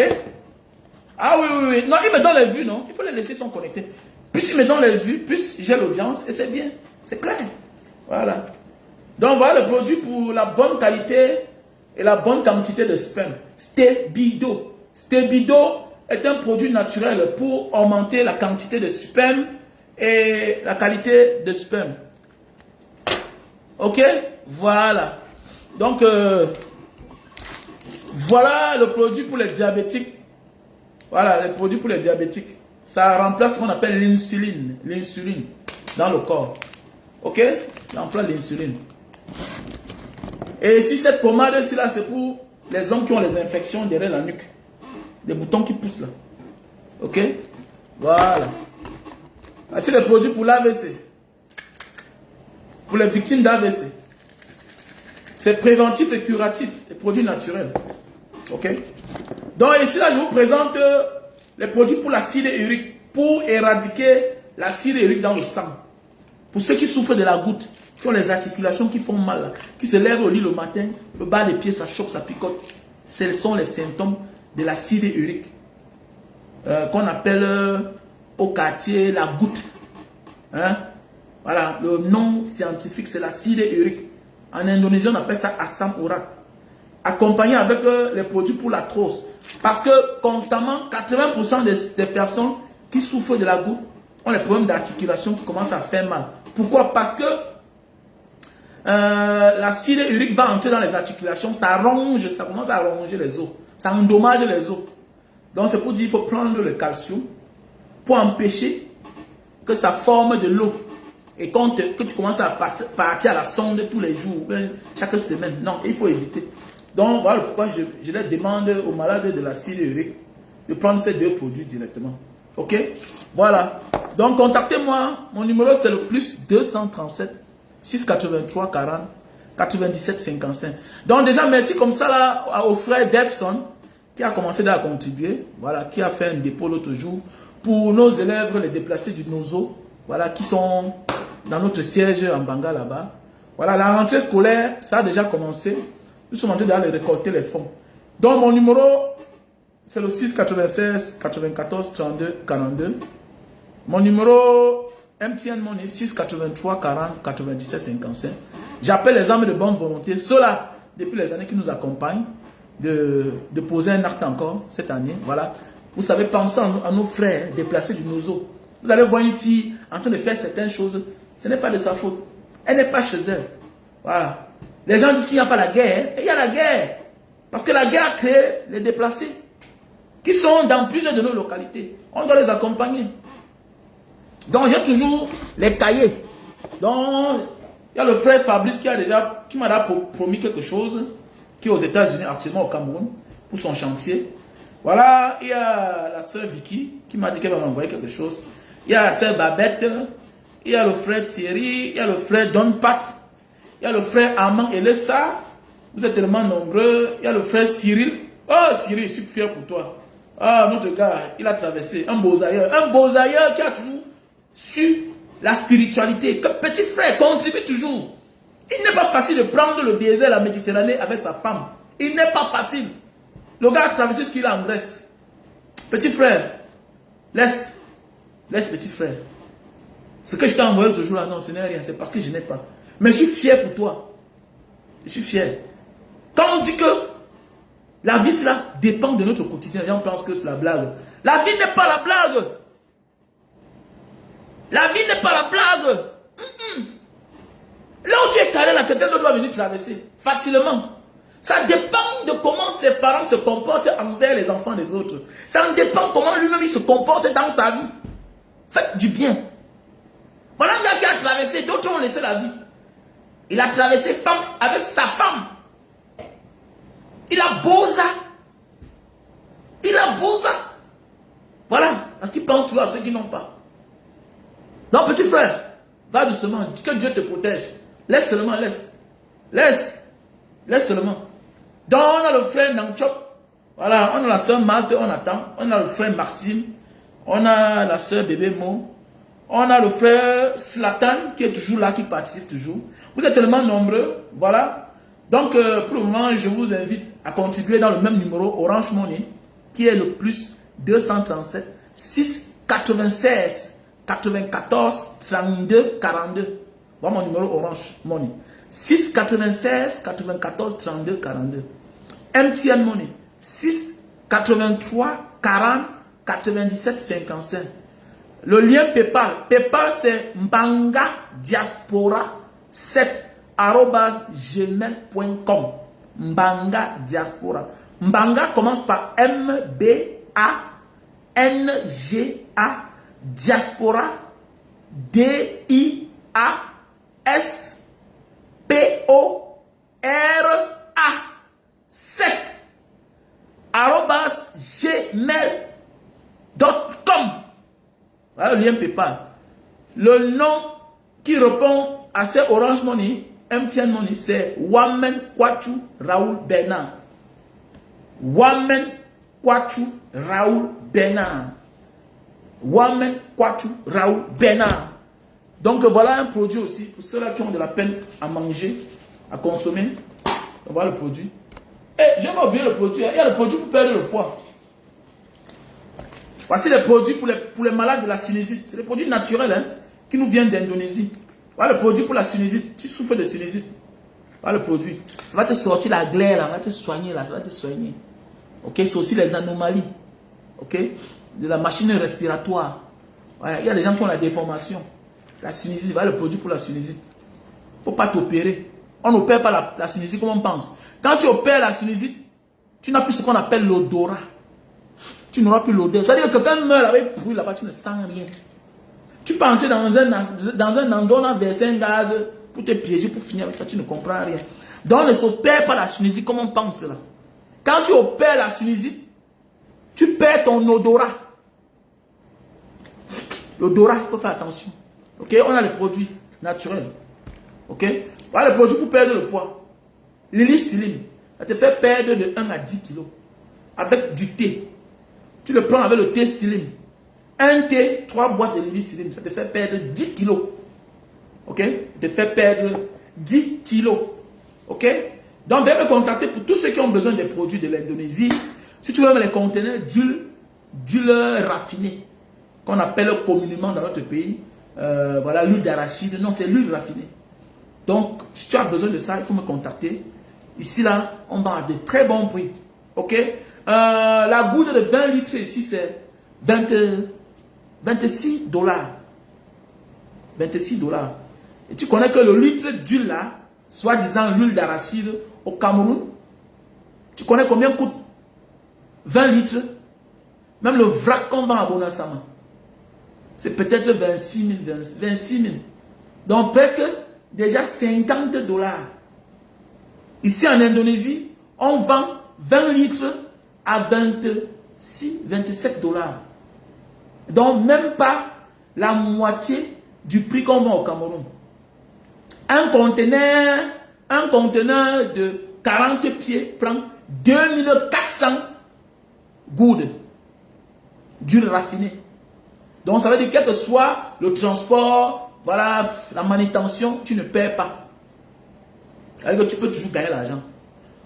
Ah oui, oui, oui. Non, il me donne les vues, non? Il faut les laisser sont connectés. Plus il me donne les vues, plus j'ai l'audience et c'est bien. C'est clair. Voilà. Donc voilà le produit pour la bonne qualité et la bonne quantité de sperme. Stébido. Stébido est un produit naturel pour augmenter la quantité de sperme et la qualité de sperme. Ok? Voilà. Donc, voilà le produit pour les diabétiques. Voilà, les produits pour les diabétiques. Ça remplace ce qu'on appelle l'insuline. L'insuline dans le corps. Ok? Ça remplace l'insuline. Et si cette pommade-ci là, c'est pour les hommes qui ont les infections derrière la nuque. Des boutons qui poussent là. Ok? Voilà. C'est le produit pour l'AVC. Pour les victimes d'AVC. C'est préventif et curatif. Les produits naturels. Ok? Donc ici là, je vous présente les produits pour l'acide urique. Pour éradiquer l'acide urique dans le sang. Pour ceux qui souffrent de la goutte. Qui ont les articulations qui font mal. Là, qui se lèvent au lit le matin. Le bas des pieds, ça choque, ça picote. Ce sont les symptômes de l'acide urique. Qu'on appelle au quartier la goutte. Hein? Voilà, le nom scientifique c'est l'acide urique. En Indonésie on appelle ça asam urat. Accompagné avec les produits pour l'arthrose. Parce que constamment 80% des personnes qui souffrent de la goutte ont les problèmes d'articulation qui commencent à faire mal. Pourquoi? Parce que l'acide urique va entrer dans les articulations, ça ronge, ça commence à ronger les os, ça endommage les os. Donc c'est pour dire qu'il faut prendre le calcium pour empêcher que ça forme de l'eau. Et que tu commences à partir à la sonde tous les jours, chaque semaine. Non, il faut éviter. Donc, voilà pourquoi je les demande aux malades de la Syrie urique de prendre ces deux produits directement. Ok? Voilà. Donc, contactez-moi. Mon numéro, c'est le plus 237 683 40 97 55. Donc, déjà, merci comme ça là au frère Devson qui a commencé à contribuer. Voilà, qui a fait un dépôt l'autre jour pour nos élèves, les déplacés du Nozo. Voilà, qui sont dans notre siège en Banga là-bas. Voilà, la rentrée scolaire, ça a déjà commencé. Nous sommes en train d'aller récolter les fonds. Donc, mon numéro, c'est le 696 94 32 42. Mon numéro MTN Money, 683 40 97 55. J'appelle les hommes de bonne volonté, ceux-là, depuis les années qui nous accompagnent, de poser un acte encore cette année. Voilà. Vous savez, pensez à nos frères déplacés du Nozo. Vous allez voir une fille en train de faire certaines choses. Ce n'est pas de sa faute. Elle n'est pas chez elle. Voilà. Les gens disent qu'il n'y a pas la guerre. Et il y a la guerre. Parce que la guerre a créé les déplacés qui sont dans plusieurs de nos localités. On doit les accompagner. Donc j'ai toujours les cahiers. Donc il y a le frère Fabrice qui m'a promis quelque chose, qui est aux États-Unis, actuellement au Cameroun, pour son chantier. Voilà, il y a la soeur Vicky qui m'a dit qu'elle va m'envoyer quelque chose. Il y a la soeur Babette, il y a le frère Thierry, il y a le frère Don Pat, il y a le frère Armand Elessa. Vous êtes tellement nombreux. Il y a le frère Cyril. Oh Cyril, je suis fier pour toi. Ah, notre gars, il a traversé un beau ailleurs qui a toujours su la spiritualité. Que petit frère contribue toujours. Il n'est pas facile de prendre le désert, la Méditerranée avec sa femme. Il n'est pas facile. Le gars a traversé ce qu'il a en Grèce. Petit frère, laisse petit frère. Ce que je t'ai envoyé l'autre jour là, non, ce n'est rien. C'est parce que je n'ai pas. Mais je suis fier pour toi. Je suis fier. Quand on dit que la vie, cela dépend de notre quotidien, les gens pensent que c'est la blague. La vie n'est pas la blague. La vie n'est pas la blague. Là où tu es calé, là, quelqu'un d'autre va venir traverser facilement. Ça dépend de comment ses parents se comportent envers les enfants des autres. Ça dépend comment lui-même il se comporte dans sa vie. Faites du bien. Voilà un gars qui a traversé, d'autres ont laissé la vie. Il a traversé femme avec sa femme. Il a beau ça. Il a beau ça. Voilà. Parce qu'il pense toujours à ceux qui n'ont pas. Donc, petit frère, va doucement. Que Dieu te protège. Laisse seulement, laisse. Laisse seulement. Donc, on a le frère Nangchok. Voilà. On a la soeur Malte, on attend. On a le frère Maxime. On a la soeur Bébé Mo. On a le frère Slatan qui est toujours là, qui participe toujours. Vous êtes tellement nombreux. Voilà. Donc, pour le moment, je vous invite à contribuer dans le même numéro Orange Money, qui est le plus 237 696 94 32 42. Voilà mon numéro Orange Money. 696 94 32 42. MTN Money. 6 83 40 97 55. Le lien PayPal. PayPal, c'est Mbanga Diaspora 7 @gmail.com. Mbanga Diaspora. Mbanga commence par MBANGA Diaspora DIASPORA 7 @gmail.com. Voilà le lien PayPal. Le nom qui répond à ces Orange Money, MTN Money, c'est Wamen Kwachu Raoul Bernard. Wamen Kwachu Raoul Bernard. Wamen Kwachu Raoul Bernard. Donc voilà un produit aussi pour ceux-là qui ont de la peine à manger, à consommer. On voit le produit. Et je vais oublier le produit. Il y a le produit pour perdre le poids. Voici les produits pour les malades de la sinusite. C'est des produits naturels hein, qui nous viennent d'Indonésie. Voilà le produit pour la sinusite. Tu souffres de sinusite. Voilà le produit. Ça va te sortir la glaire, là. Ça va te soigner, là. Ça va te soigner. Ok, c'est aussi les anomalies. Ok, de la machine respiratoire. Voilà. Il y a des gens qui ont la déformation. La sinusite, voilà le produit pour la sinusite. Il ne faut pas t'opérer. On n'opère pas la sinusite comme on pense. Quand tu opères la sinusite, tu n'as plus ce qu'on appelle l'odorat. Tu n'auras plus l'odeur. C'est-à-dire que quelqu'un meurt avec brûle là-bas, tu ne sens rien. Tu peux entrer dans un endroit, on a versé un gaz, pour te piéger, pour finir avec toi, tu ne comprends rien. Donc ne s'opère pas la Tunisie comme on pense là. Quand tu opères la Tunisie, tu perds ton odorat. L'odorat, il faut faire attention. Ok, on a les produits naturels. Ok, voilà les produits pour perdre le poids. L'hélicilline, ça te fait perdre de 1 à 10 kilos. Avec du thé. Tu le prends avec le thé Silim. Un thé, 3 boîtes de l'hélicilline, ça te fait perdre 10 kilos. Ok, ça te fait perdre 10 kilos. Ok, donc viens me contacter pour tous ceux qui ont besoin des produits de l'Indonésie. Si tu veux les conteneurs d'huile raffinée, qu'on appelle communément dans notre pays, voilà, l'huile d'arachide. Non, c'est l'huile raffinée. Donc, si tu as besoin de ça, il faut me contacter. Ici, là, on va à de très bons prix. Ok, la goutte de 20 litres ici, c'est 26 dollars. 26 dollars. Et tu connais que le litre d'huile là, soi-disant l'huile d'arachide au Cameroun, tu connais combien coûte 20 litres? Même le vrac qu'on vend à Bonasama, c'est peut-être 26 000, 26 000. Donc presque déjà 50 dollars. Ici en Indonésie, on vend 20 litres à 26, 27 dollars. Donc même pas la moitié du prix qu'on vend au Cameroun. Un conteneur de 40 pieds prend 2400 gouttes d'huile raffinée. Donc ça veut dire quel que soit le transport, voilà, la manutention, tu ne perds pas. Alors que tu peux toujours gagner l'argent.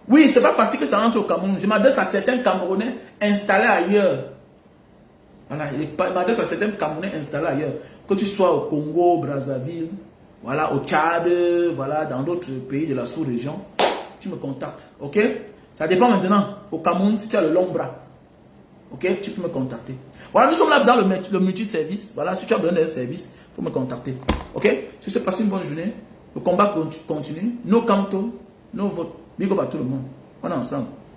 Oui, c'est pas facile que ça rentre au Cameroun. Je m'adresse à certains Camerounais installés ailleurs. Voilà, je m'adresse à certains Camerounais installés ailleurs. Que tu sois au Congo, au Brazzaville, voilà, au Tchad, voilà, dans d'autres pays de la sous-région, tu me contactes, ok? Ça dépend maintenant. Au Cameroun, si tu as le long bras, ok, tu peux me contacter. Voilà, nous sommes là dans le multi-service. Voilà, si tu as besoin d'un service, il faut me contacter, ok? Je te passe une bonne journée. Le combat continue. Nos cantos, nos votes. Big up à tout le monde. On est ensemble.